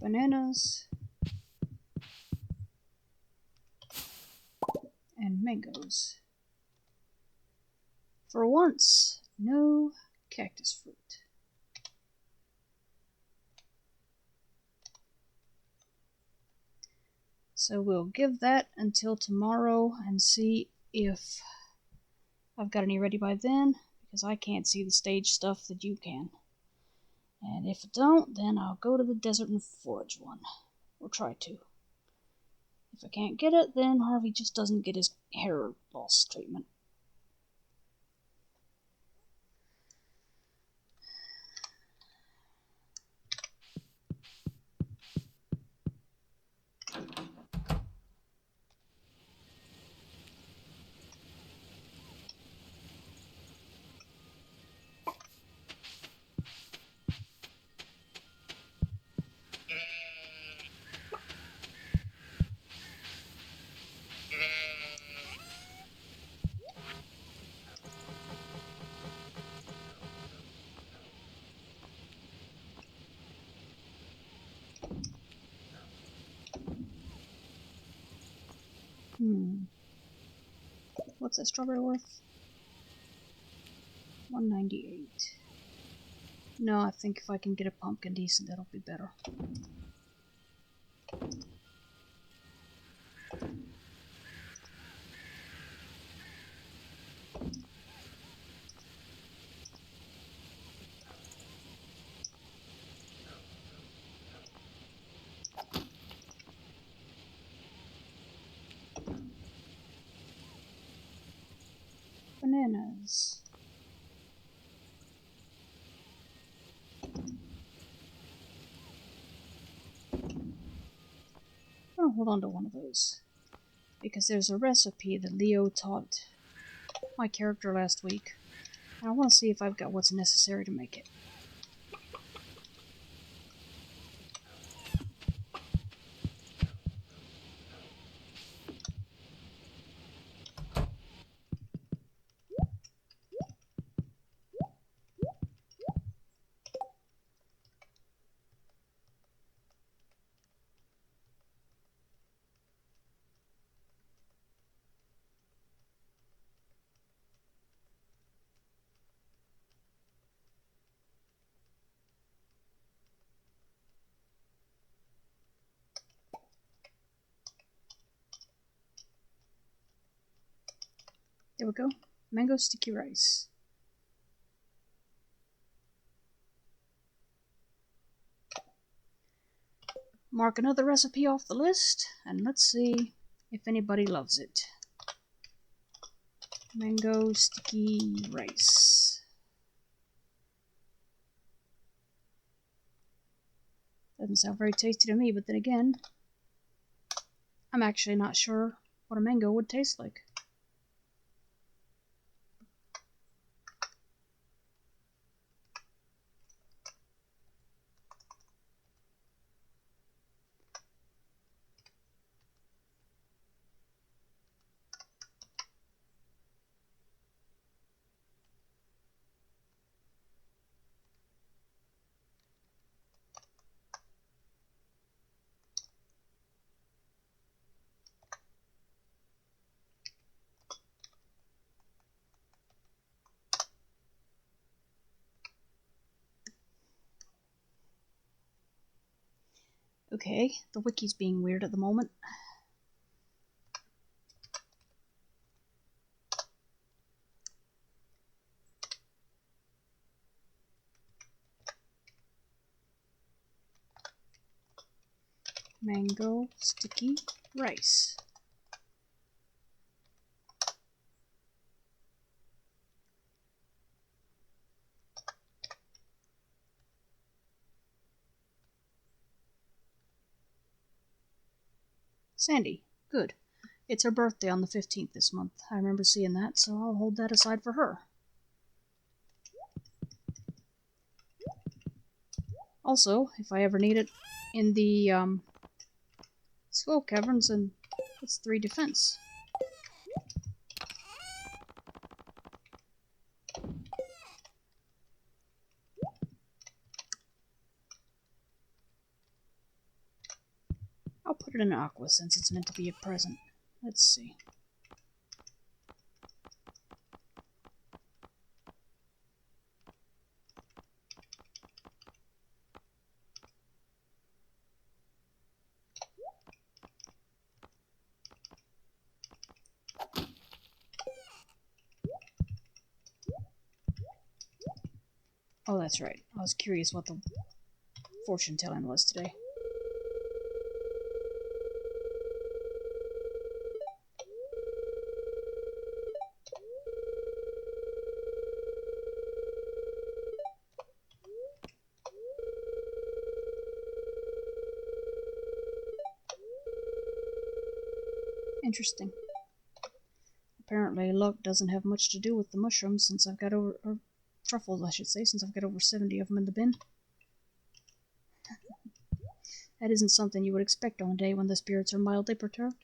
Bananas. And mangoes. For once, no cactus fruit. So we'll give that until tomorrow and see if I've got any ready by then, because I can't see the stage stuff that you can. And if I don't, then I'll go to the desert and forage one. Or try to. If I can't get it, then Harvey just doesn't get his hair loss treatment. What's that strawberry worth? 198. No, I think if I can get a pumpkin decent, that'll be better. Bananas. I'll hold on to one of those, because there's a recipe that Leo taught my character last week, and I want to see if I've got what's necessary to make it. There we go. Mango sticky rice. Mark another recipe off the list, and let's see if anybody loves it. Mango sticky rice. Doesn't sound very tasty to me, but then again, I'm actually not sure what a mango would taste like. Okay, the wiki's being weird at the moment. Mango sticky rice. Sandy. Good. It's her birthday on the 15th this month. I remember seeing that, so I'll hold that aside for her. Also, if I ever need it in the skull caverns, and it's 3 defense. I'll put it in aqua since it's meant to be a present. Let's see. Oh, that's right. I was curious what the fortune telling was today. Interesting. Apparently luck doesn't have much to do with the mushrooms since I've got over... or truffles, I should say, since I've got over 70 of them in the bin. That isn't something you would expect on a day when the spirits are mildly perturbed.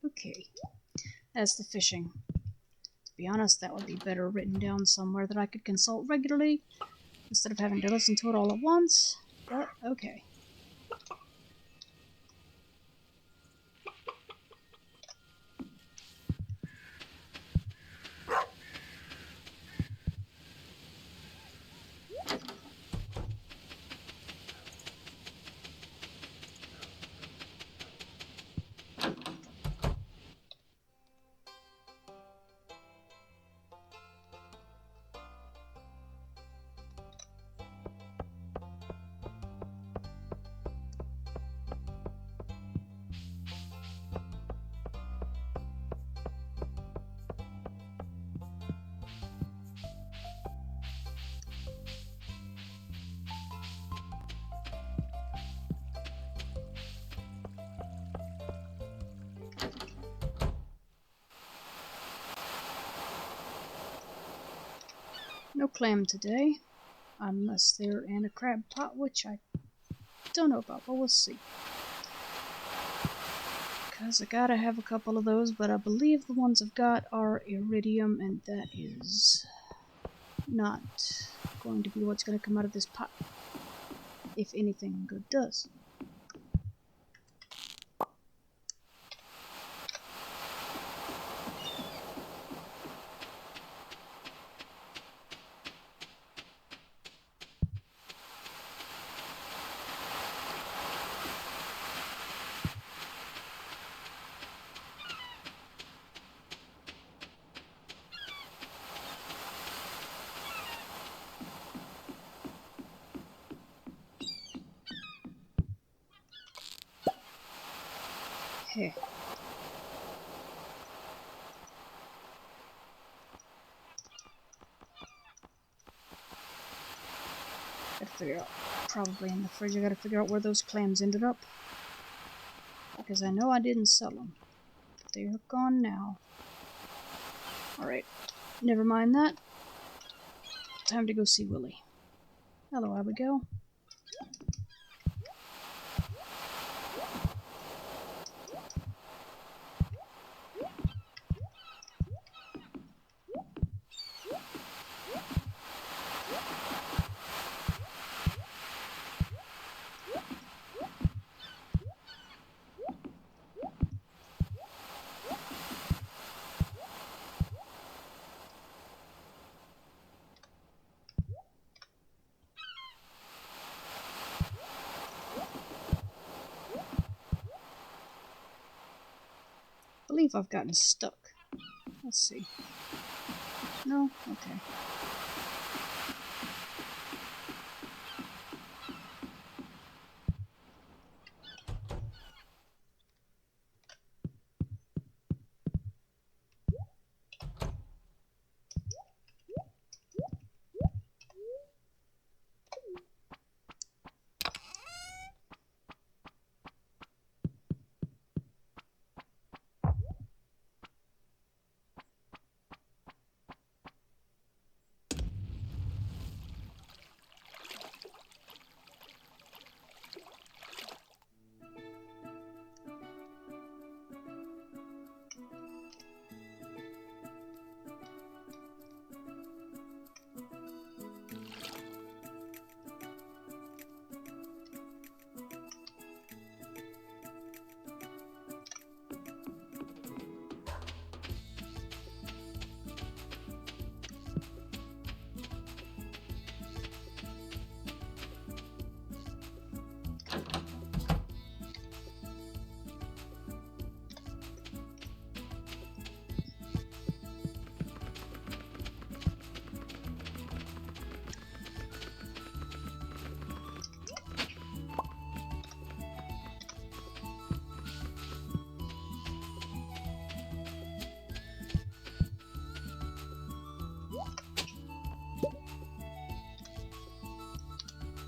Okay, that's the fishing. To be honest, that would be better written down somewhere that I could consult regularly instead of having to listen to it all at once, but okay. No clam today, unless they're in a crab pot, which I don't know about, but we'll see. Because I gotta have a couple of those, but I believe the ones I've got are iridium, and that is not going to be what's going to come out of this pot, if anything good does. Hey. Gotta figure out, probably in the fridge, I gotta figure out where those clams ended up. Because I know I didn't sell them. But they're gone now. Alright, never mind that. Time to go see Willie. Hello, Abigail. believe I've gotten stuck. Let's see. No? Okay.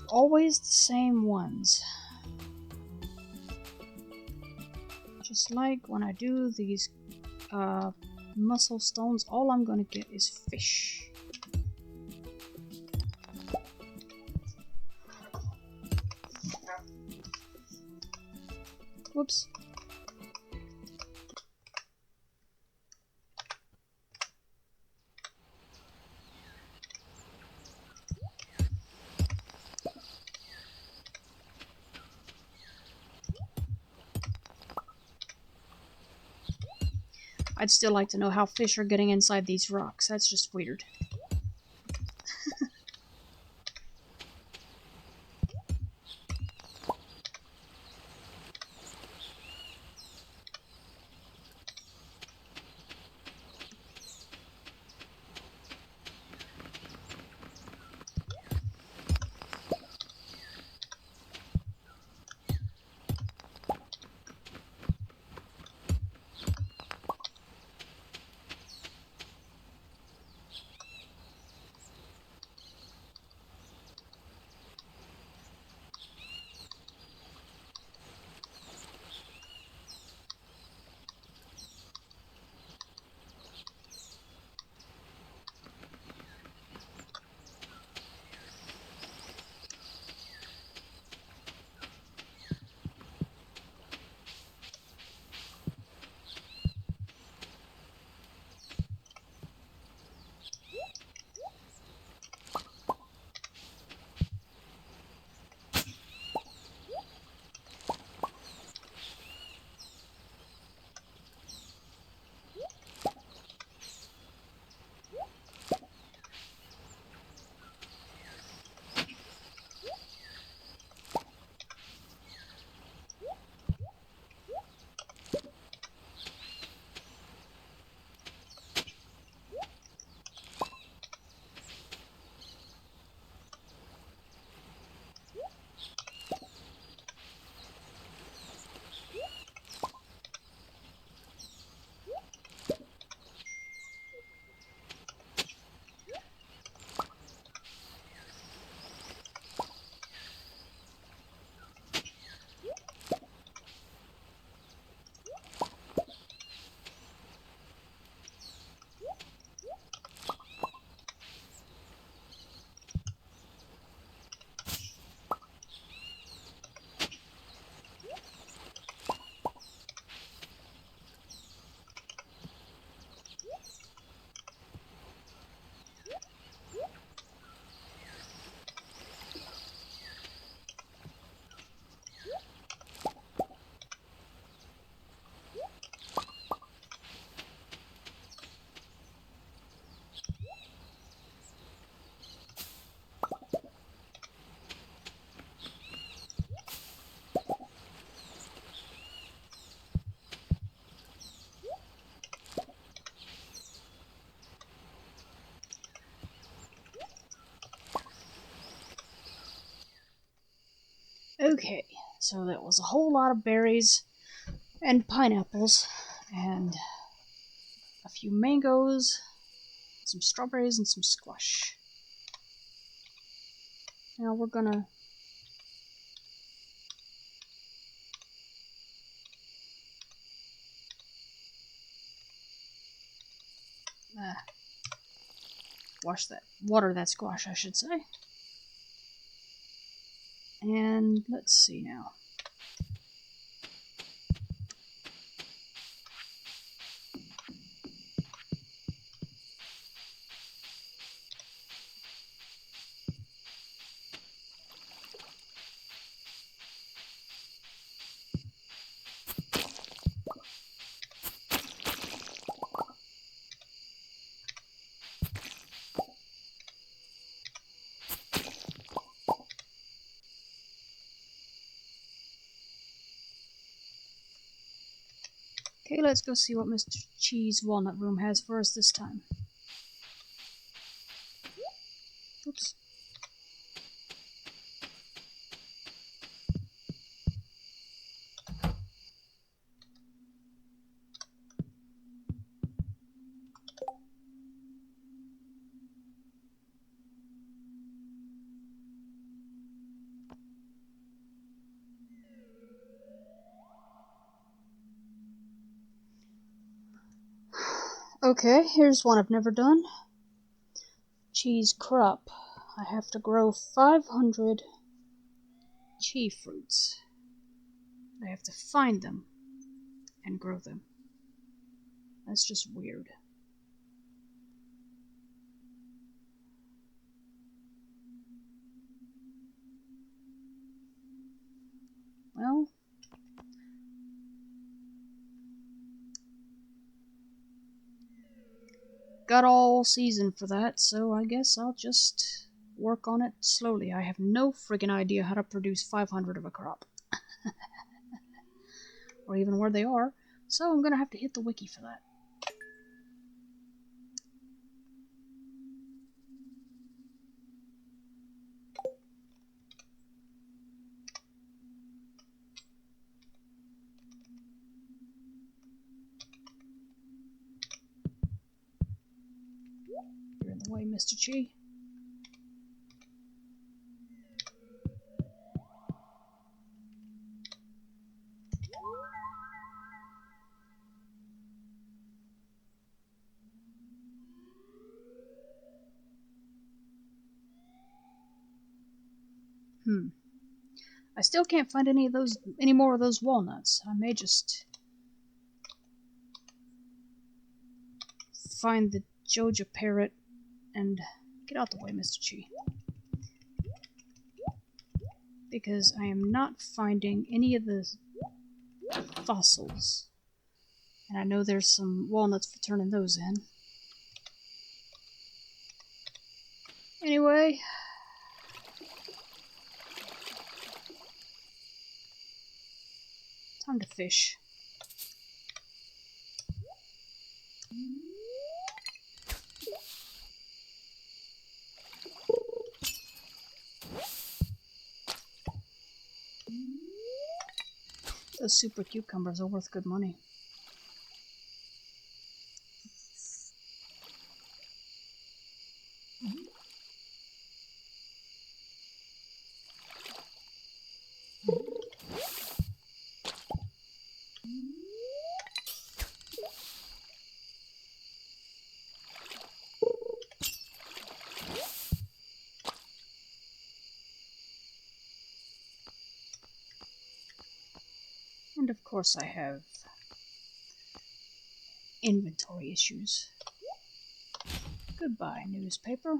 Always the same ones. Just like when I do these muscle stones, all I'm gonna get is fish. Whoops. I'd still like to know how fish are getting inside these rocks. That's just weird. Okay, so that was a whole lot of berries and pineapples and a few mangoes, some strawberries, and some squash. Now we're gonna water that squash, I should say. And let's see now. Okay, let's go see what Mr. Cheese Walnut Room has for us this time. Oops. Okay, here's one I've never done. Cheese crop. I have to grow 500 cheese fruits. I have to find them and grow them. That's just weird. Well, got all season for that, so I guess I'll just work on it slowly. I have no friggin' idea how to produce 500 of a crop. Or even where they are, so I'm gonna have to hit the wiki for that. You're in the way, Mr. Chi. I still can't find any more of those walnuts. I may just find the Joja parrot and get out the way, Mr. Chi. Because I am not finding any of the fossils. And I know there's some walnuts for turning those in. Anyway, time to fish. Those super cucumbers are worth good money. And of course I have inventory issues. Goodbye, newspaper.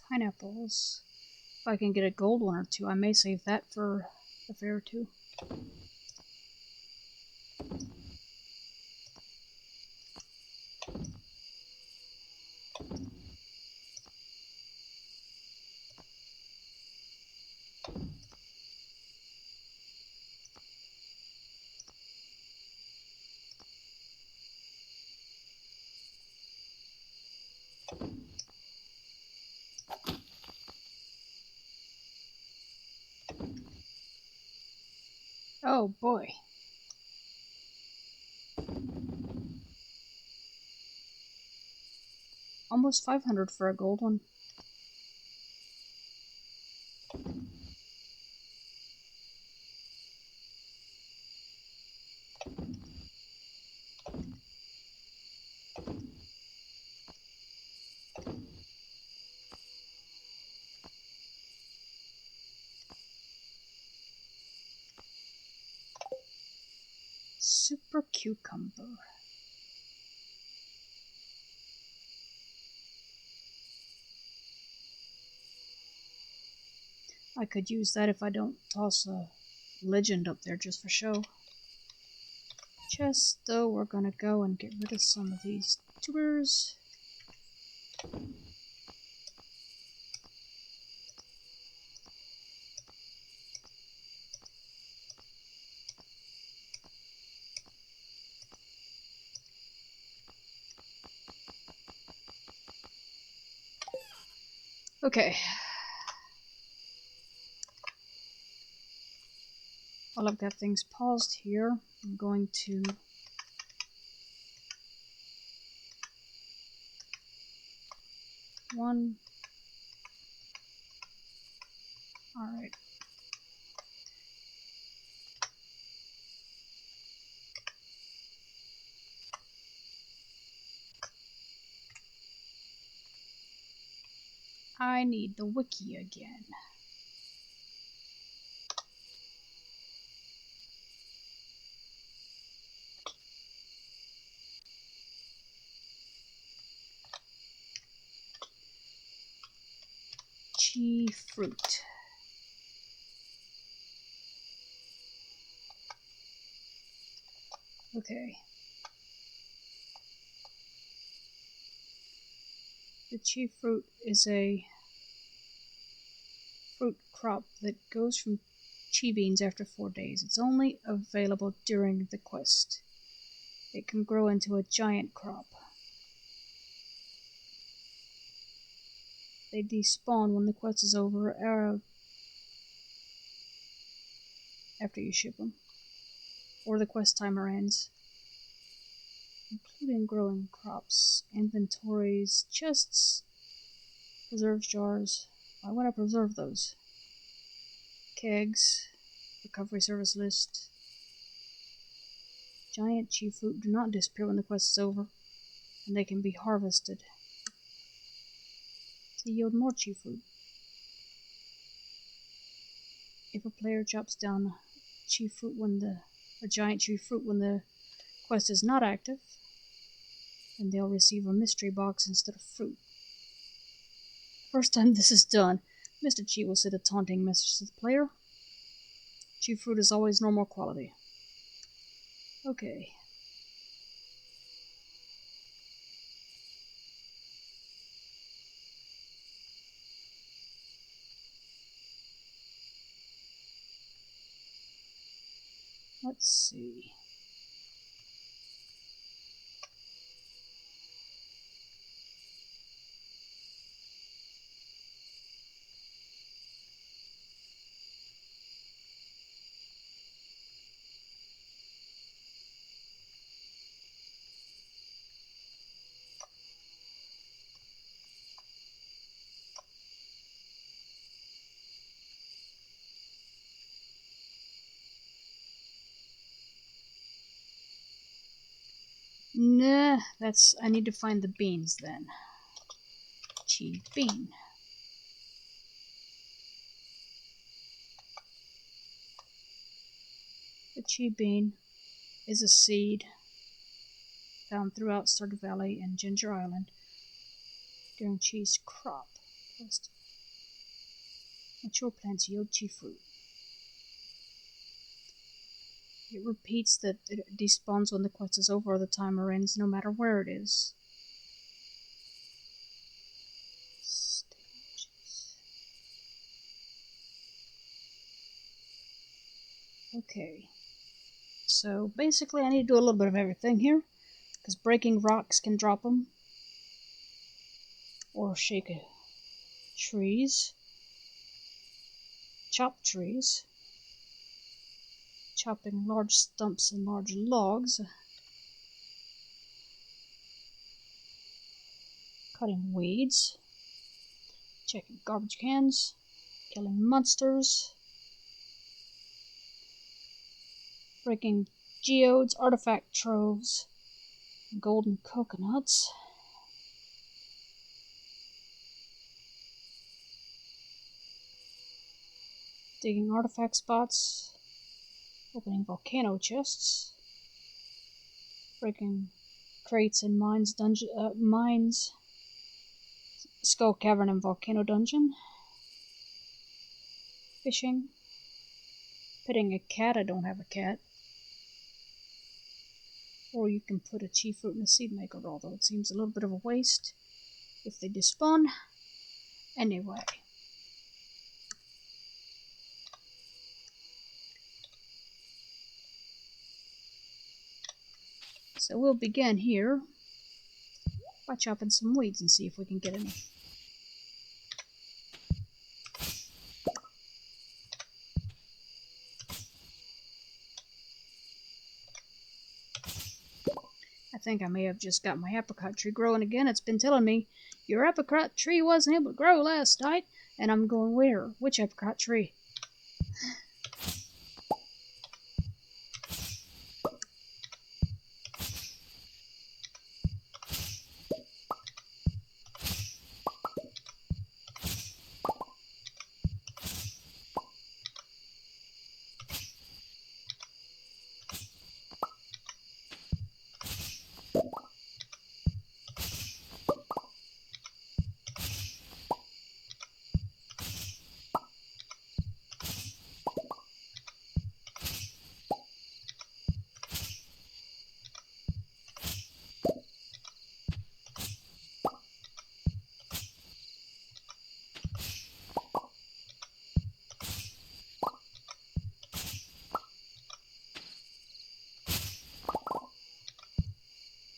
pineapples. If I can get a gold one or two, I may save that for a fair or two. Oh boy. Almost 500 for a gold one. Super cucumber. I could use that if I don't toss a legend up there just for show. Chest, though, we're gonna go and get rid of some of these tubers. Okay. While I've got things paused here, I'm going to one. Alright. I need the wiki again. Chi fruit. Okay. The chi fruit is a fruit crop that goes from chi beans after 4 days. It's only available during the quest. It can grow into a giant crop. They despawn when the quest is over, after you ship them, or the quest timer ends. Including growing crops, inventories, chests, preserve jars. I want to preserve those. Kegs, recovery service list. Giant chi fruit do not disappear when the quest is over, and they can be harvested to yield more chi fruit. If a player chops down chi fruit a giant chi fruit when the quest is not active, then they'll receive a mystery box instead of fruit. First time this is done, Mr. Chi will send a taunting message to the player. Chi fruit is always normal quality. Okay. Let's see. Nah, I need to find the beans then. Chi bean. The chi bean is a seed found throughout Stardew Valley and Ginger Island during chi's crop. Mature plants yield chi fruit. It repeats that it despawns when the quest is over or the timer ends, no matter where it is. Okay. So basically I need to do a little bit of everything here, because breaking rocks can drop them. Or shake trees. Chop trees. Chopping large stumps and large logs. Cutting weeds. Checking garbage cans. Killing monsters. Breaking geodes, artifact troves, golden coconuts. Digging artifact spots. Opening volcano chests. Breaking crates in mines, skull cavern and volcano dungeon. Fishing. Petting a cat. I don't have a cat. Or you can put a chi fruit in a seed maker, although it seems a little bit of a waste if they despawn. Anyway. So we'll begin here by chopping some weeds and see if we can get any. I think I may have just got my apricot tree growing again. It's been telling me, your apricot tree wasn't able to grow last night. And I'm going, where? Which apricot tree?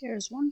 There's one.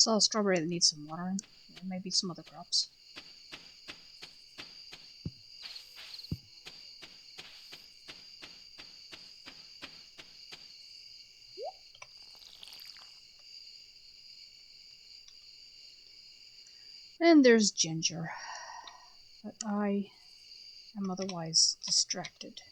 saw a strawberry that needs some watering. Yeah, maybe some other crops. And there's ginger. But I am otherwise distracted.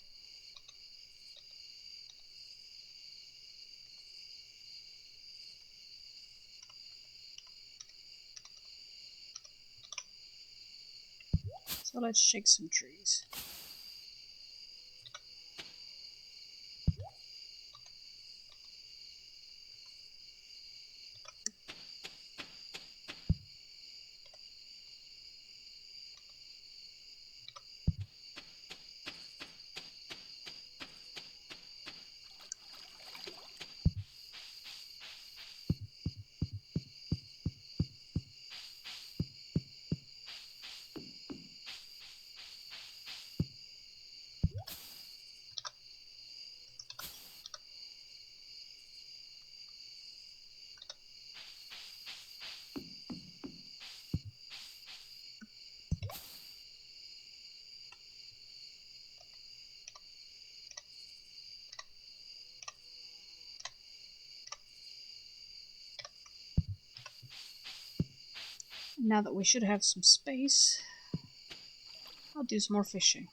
So let's shake some trees. Now that we should have some space, I'll do some more fishing.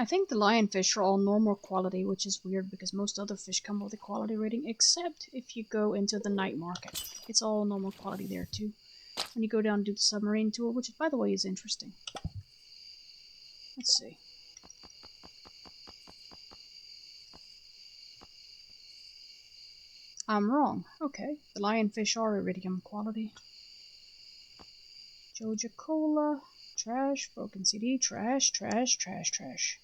I think the lionfish are all normal quality, which is weird because most other fish come with a quality rating, except if you go into the night market. It's all normal quality there too. When you go down and do the submarine tour, which by the way is interesting. Let's see. I'm wrong. Okay, the lionfish are iridium quality. Joja Cola, trash, broken CD, trash, trash, trash, trash.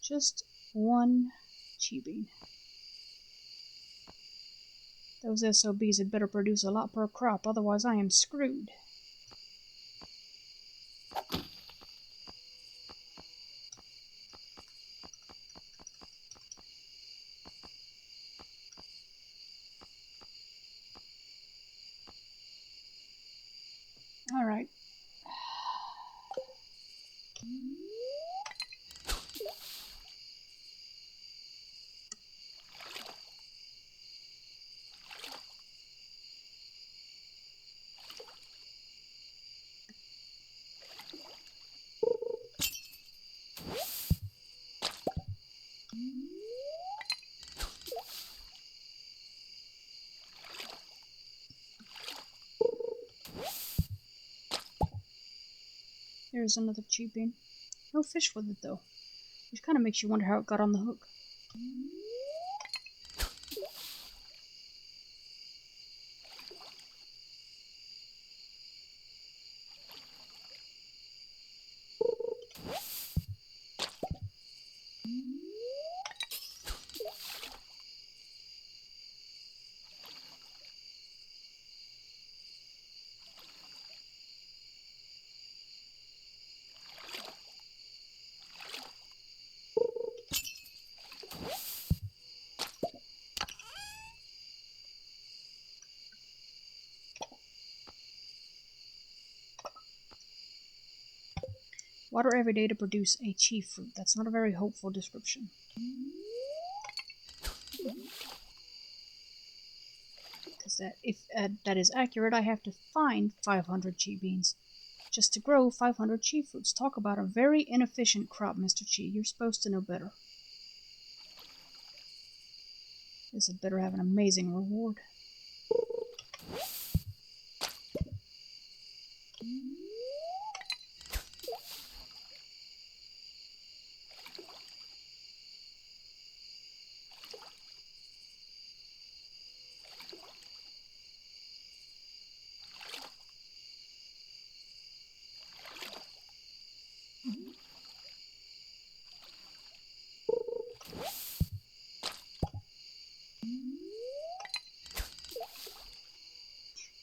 Just one chi bean. Those SOBs had better produce a lot per crop, otherwise I am screwed. Alright. There's another cheap bean. No fish with it though, which kind of makes you wonder how it got on the hook. Water every day to produce a chief fruit. That's not a very hopeful description. Because if that is accurate, I have to find 500 chi beans just to grow 500 chi fruits. Talk about a very inefficient crop, Mr. Chi. You're supposed to know better. This had better have an amazing reward.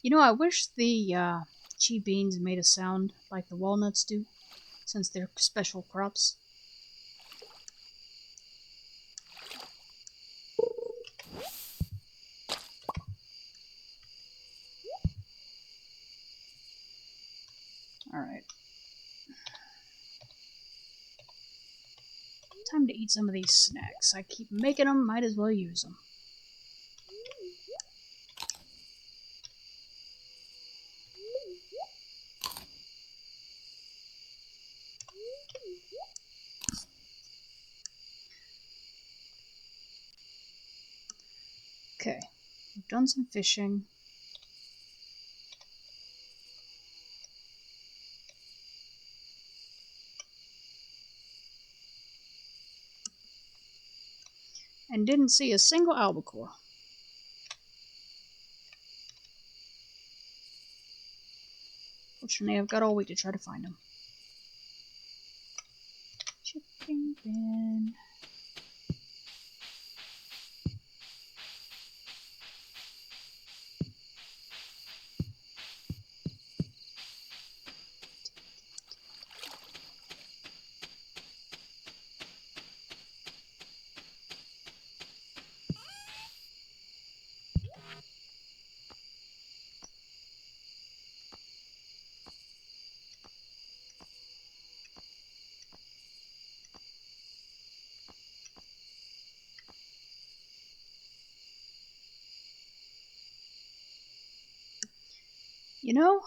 You know, I wish the chi beans made a sound like the walnuts do, since they're special crops. Alright. Time to eat some of these snacks. I keep making them, might as well use them. Okay, we've done some fishing. And didn't see a single albacore. Fortunately, I've got all week to try to find them. Chicken bin. You know,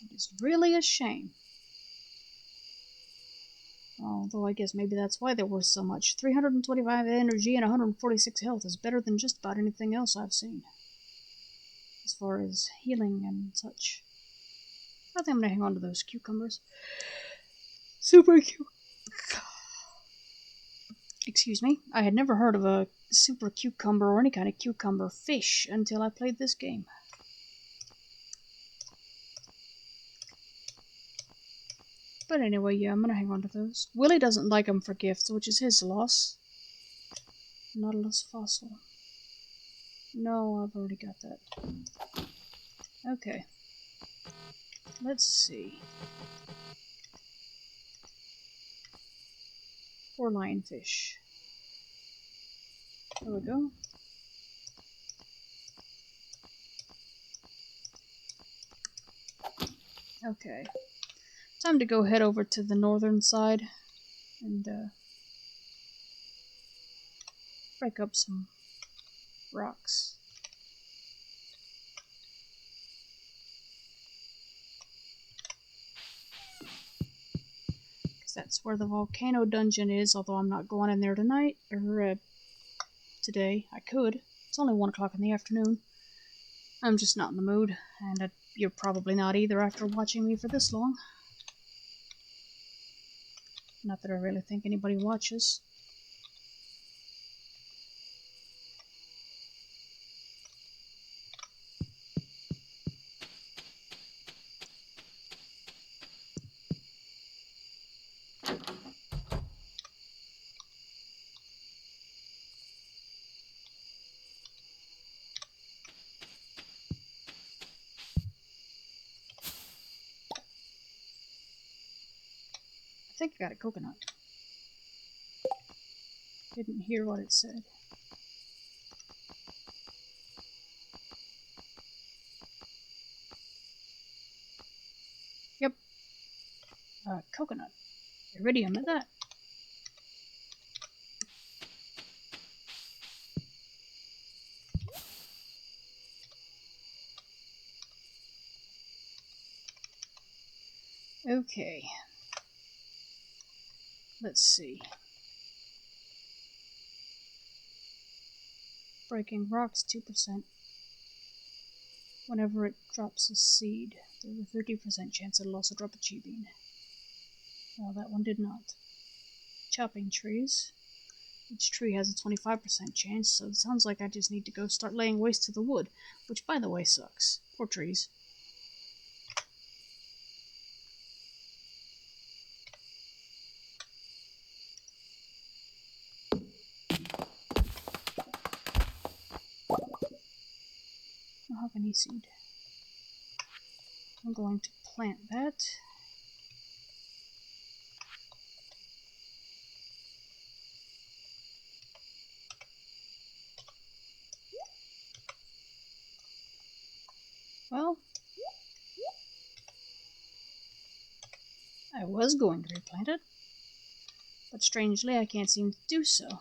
it is really a shame. Although I guess maybe that's why there was so much. 325 energy and 146 health is better than just about anything else I've seen. As far as healing and such. I think I'm gonna hang on to those cucumbers. Super cute. Excuse me. I had never heard of a super cucumber or any kind of cucumber fish until I played this game. But anyway, yeah, I'm gonna hang on to those. Willie doesn't like them for gifts, which is his loss. Nautilus fossil. No, I've already got that. Okay. Let's see. 4 lionfish. There we go. Okay. Time to go head over to the northern side and break up some rocks. Because that's where the volcano dungeon is, although I'm not going in there tonight, or today. I could. It's only 1 o'clock in the afternoon. I'm just not in the mood, and you're probably not either after watching me for this long. Not that I really think anybody watches. I think I got a coconut. Didn't hear what it said. Yep. Coconut. Iridium at that. Okay. Let's see. Breaking rocks 2%. Whenever it drops a seed, there's a 30% chance it'll also drop a chi bean. Well, that one did not. Chopping trees. Each tree has a 25% chance, so it sounds like I just need to go start laying waste to the wood, which, by the way, sucks. Poor trees. Mahogany seed. I'm going to plant that. Well, I was going to replant it, but strangely I can't seem to do so.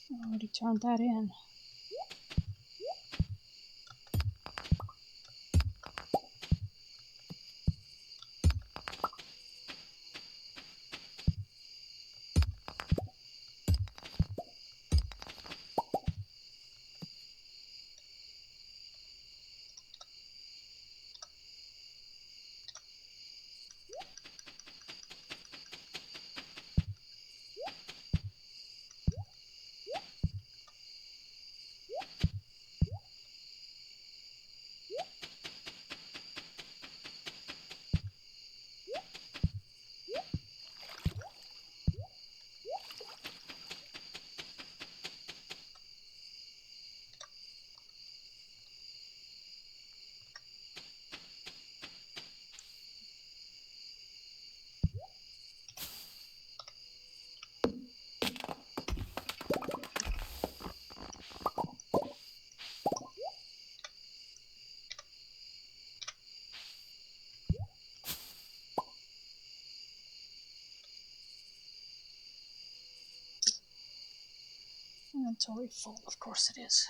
I already turned that in. Inventory full, of course it is.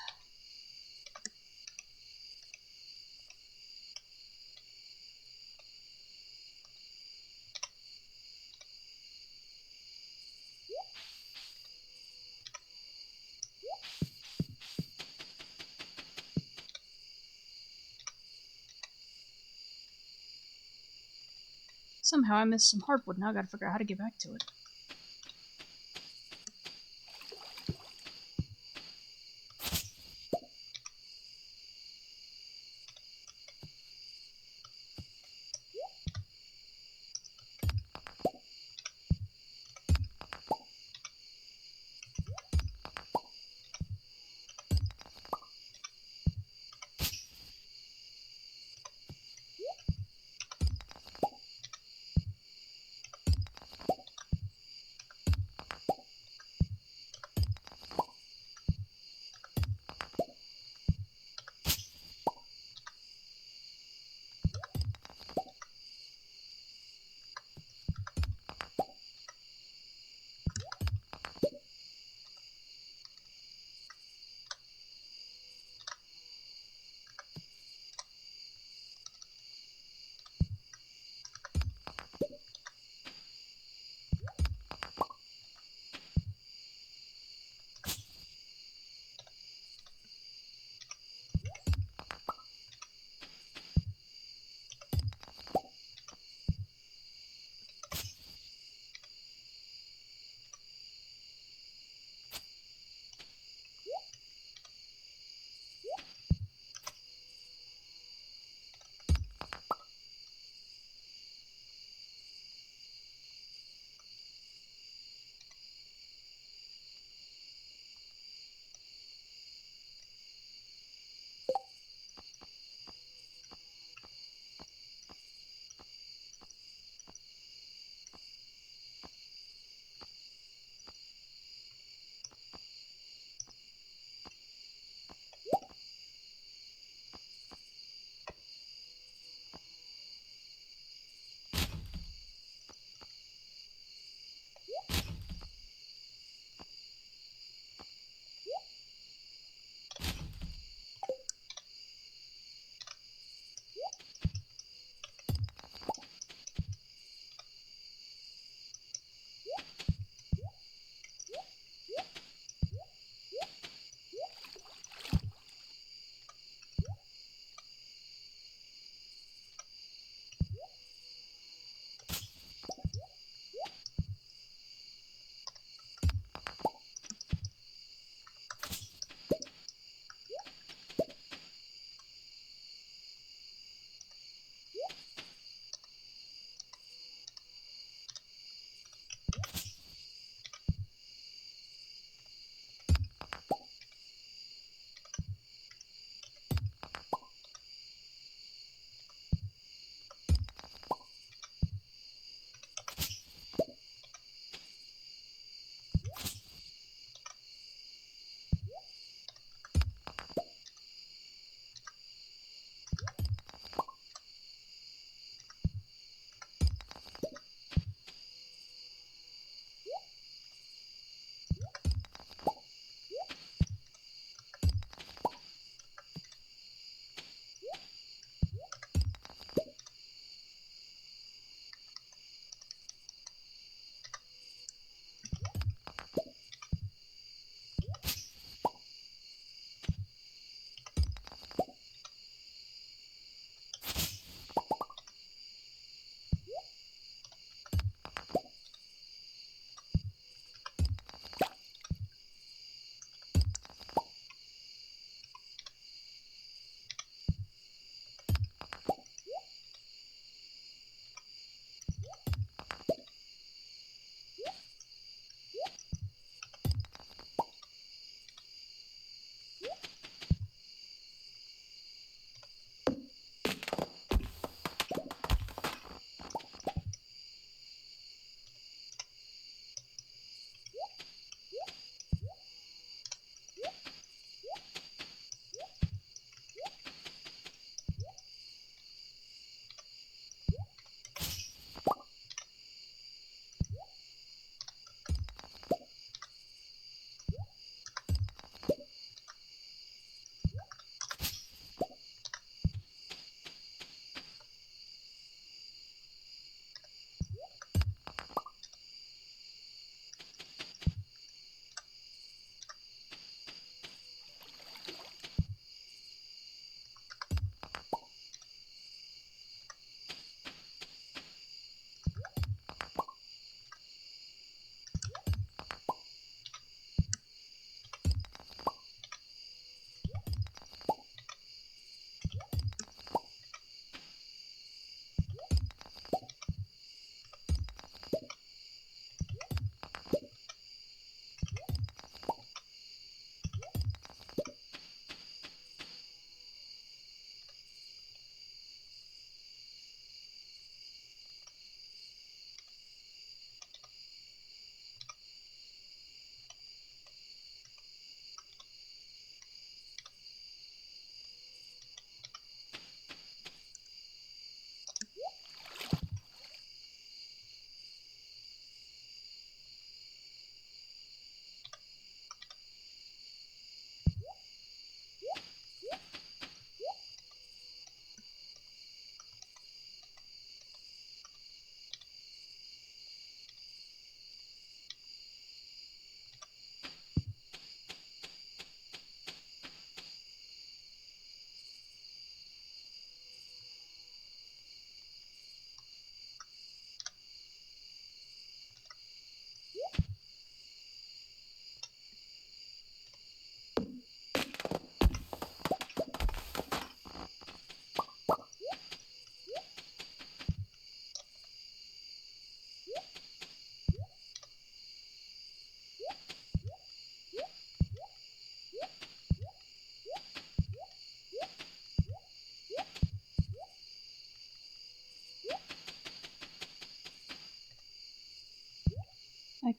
Somehow I missed some hardwood, now I gotta figure out how to get back to it.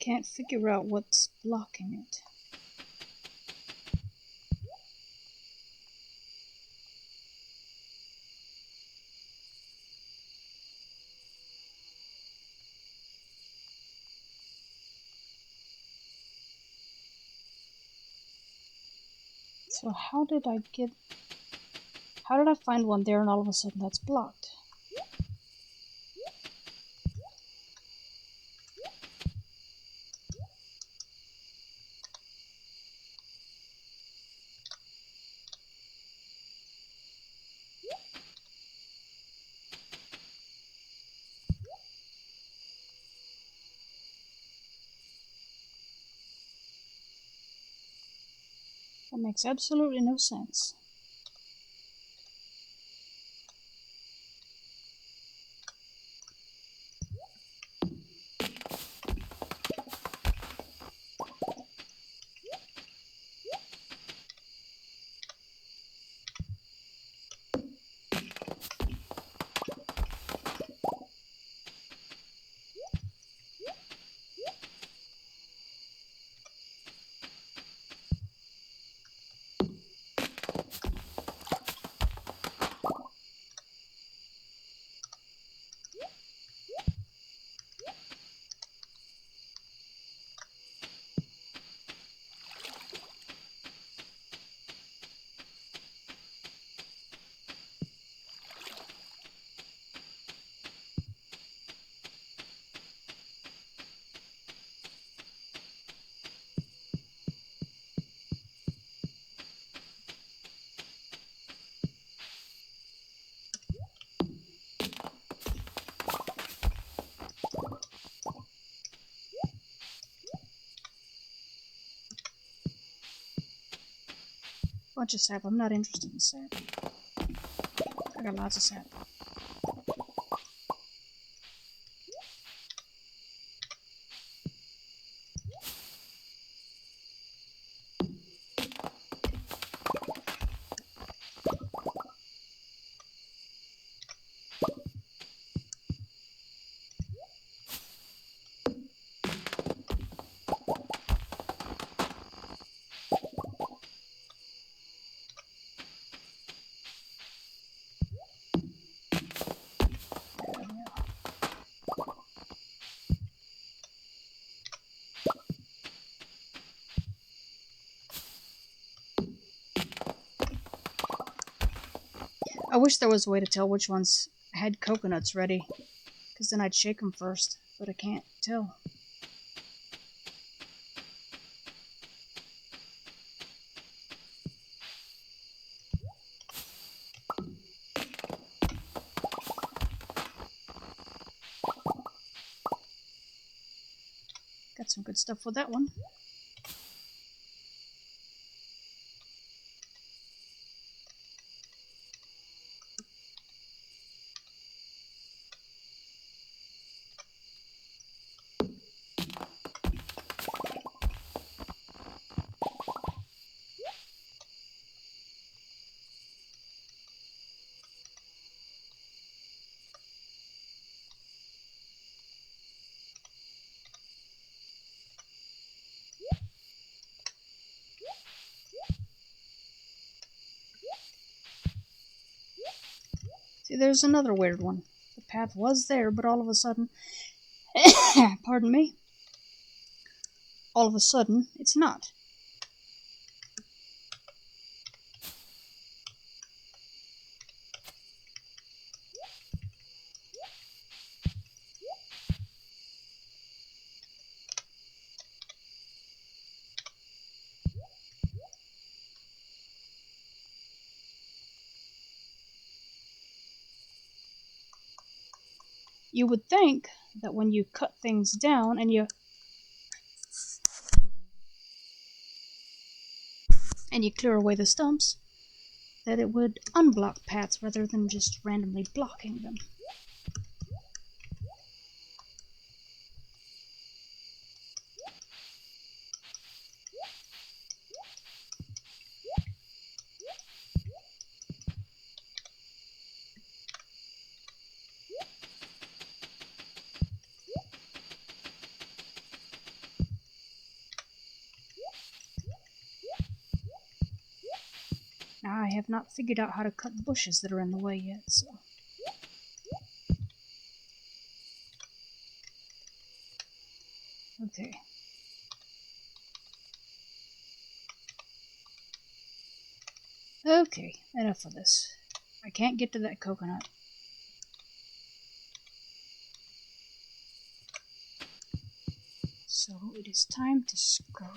can't figure out what's blocking it. So how did I find one there and all of a sudden that's blocked? That makes absolutely no sense. Bunch of sap. I'm not interested in sap. I got lots of sap. I wish there was a way to tell which ones had coconuts ready, because then I'd shake them first, but I can't tell. Got some good stuff with that one. See, there's another weird one. The path was there, but all of a sudden, pardon me, all of a sudden, it's not. You would think that when you cut things down and you clear away the stumps, that it would unblock paths rather than just randomly blocking them. I have not figured out how to cut bushes that are in the way yet, so... Okay. Okay, enough of this. I can't get to that coconut. So it is time to scram.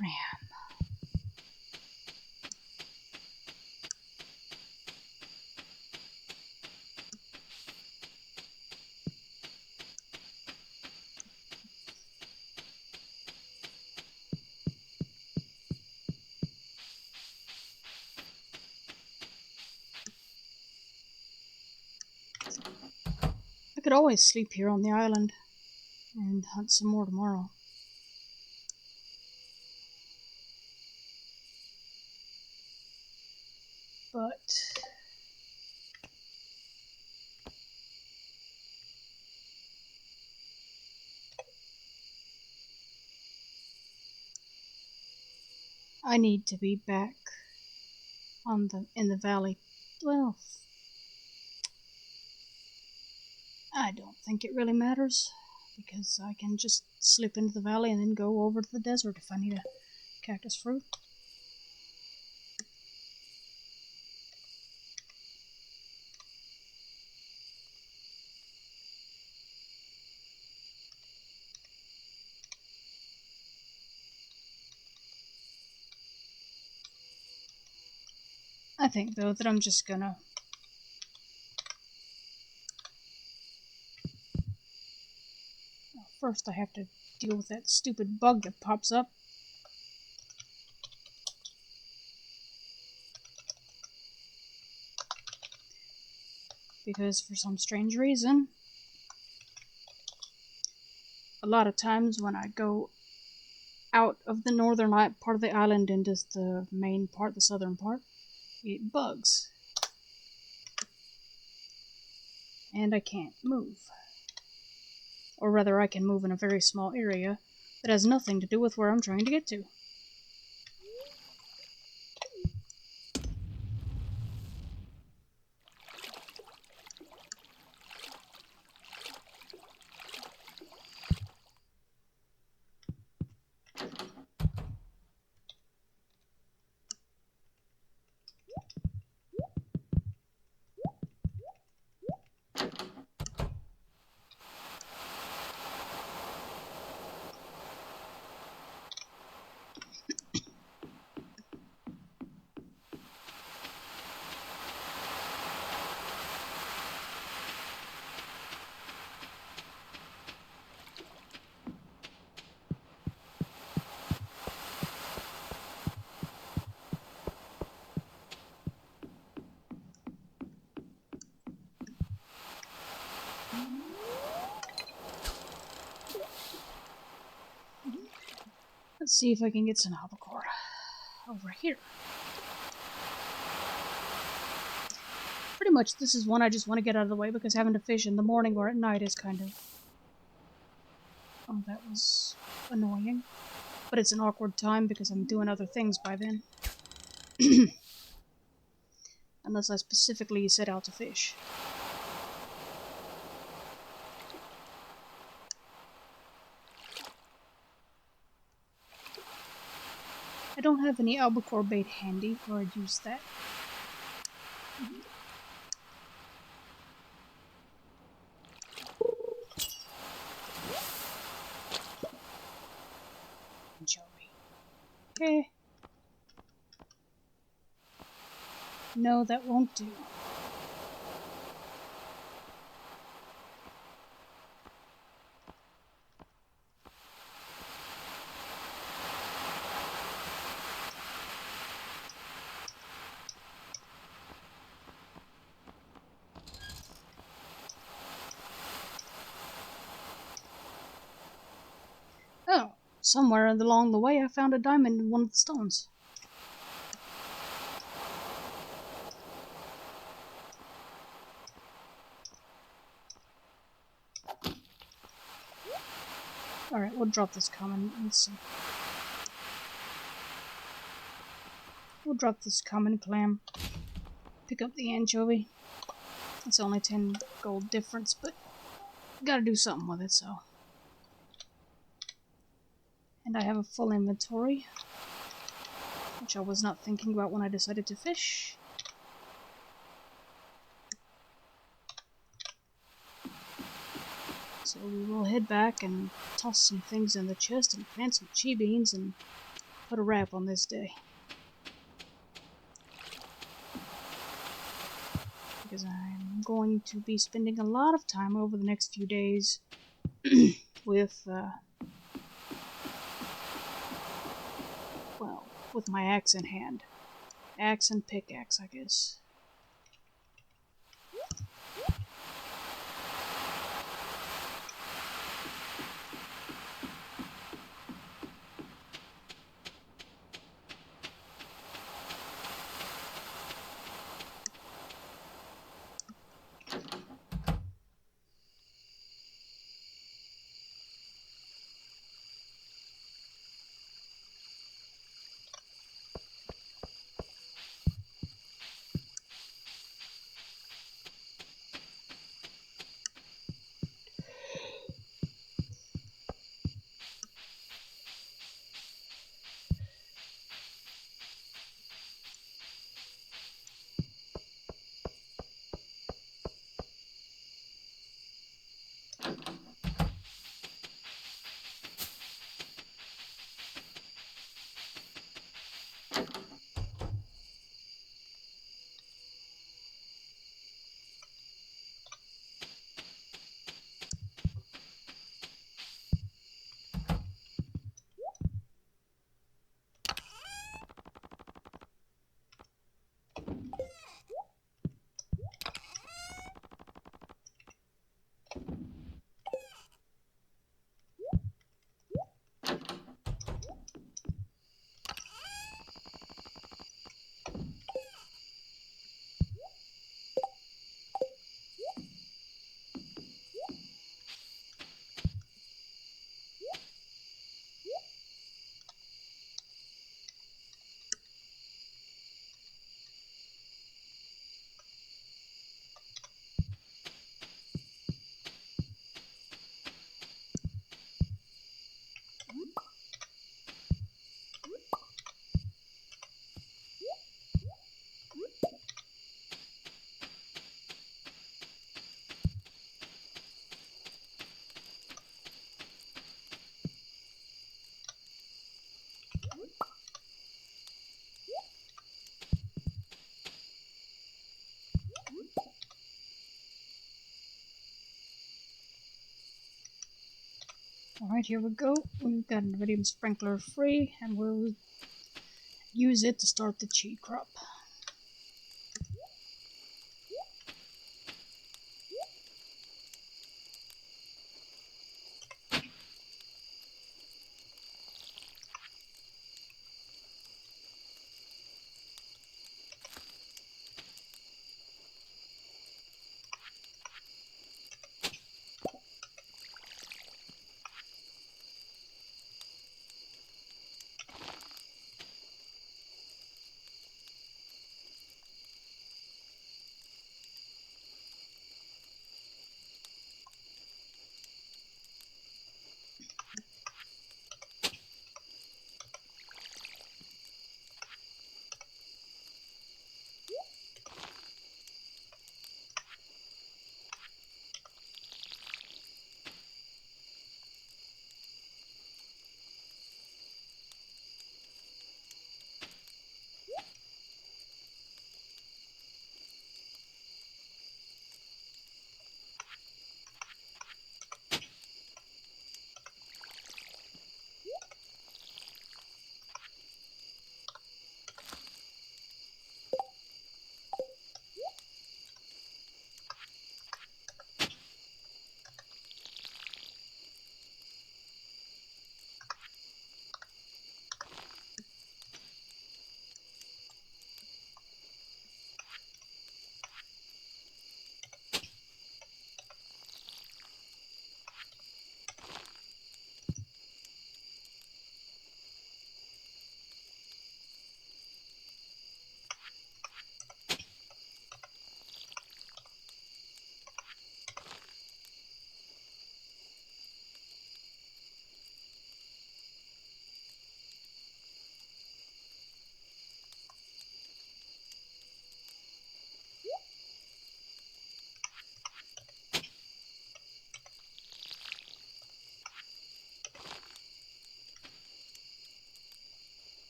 I could always sleep here on the island and hunt some more tomorrow. But I need to be back in the valley. Well, I don't think it really matters, because I can just slip into the valley and then go over to the desert if I need a cactus fruit. I think, though, that I'm just gonna... First I have to deal with that stupid bug that pops up. Because for some strange reason, a lot of times when I go out of the northern part of the island into the main part, the southern part, it bugs. And I can't move. Or rather, I can move in a very small area that has nothing to do with where I'm trying to get to. Let's see if I can get some albacore over here. Pretty much this is one I just want to get out of the way because having to fish in the morning or at night is kind of... Oh, that was annoying. But it's an awkward time because I'm doing other things by then. Unless I specifically set out to fish. I don't have any albacore bait handy, or I'd use that. Okay. No, that won't do. Oh, somewhere along the way I found a diamond in one of the stones. Alright, we'll drop this common. Let's see. We'll drop this common clam. pick up the anchovy. It's only 10 gold difference, but gotta do something with it, so. And I have a full inventory, which I was not thinking about when I decided to fish. So we will head back and toss some things in the chest and plant some chi beans and put a wrap on this day. Because I'm going to be spending a lot of time over the next few days with, well, with my axe in hand. Axe and pickaxe, I guess. Alright, here we go. We've got an iridium sprinkler free, and we'll use it to start the chi crop.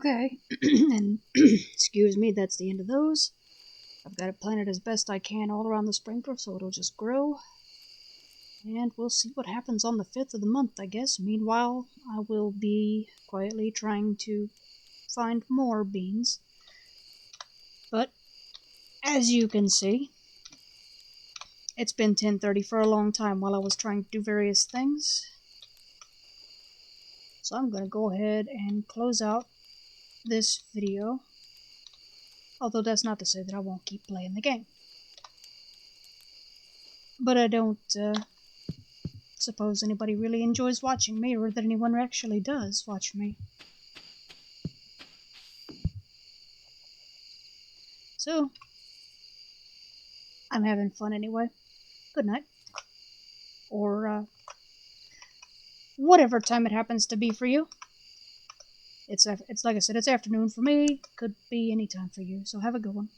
Okay, and excuse me, that's the end of those. I've got it planted as best I can all around the sprinkler, so it'll just grow. And we'll see what happens on the 5th of the month, I guess. Meanwhile, I will be quietly trying to find more beans. But, as you can see, it's been 10:30 for a long time while I was trying to do various things. So I'm going to go ahead and close out this video. Although that's not to say that I won't keep playing the game. But I don't suppose anybody really enjoys watching me, or that anyone actually does watch me. So, I'm having fun anyway. Good night. Or, whatever time it happens to be for you. It's like I said, it's afternoon for me. Could be any time for you, so have a good one.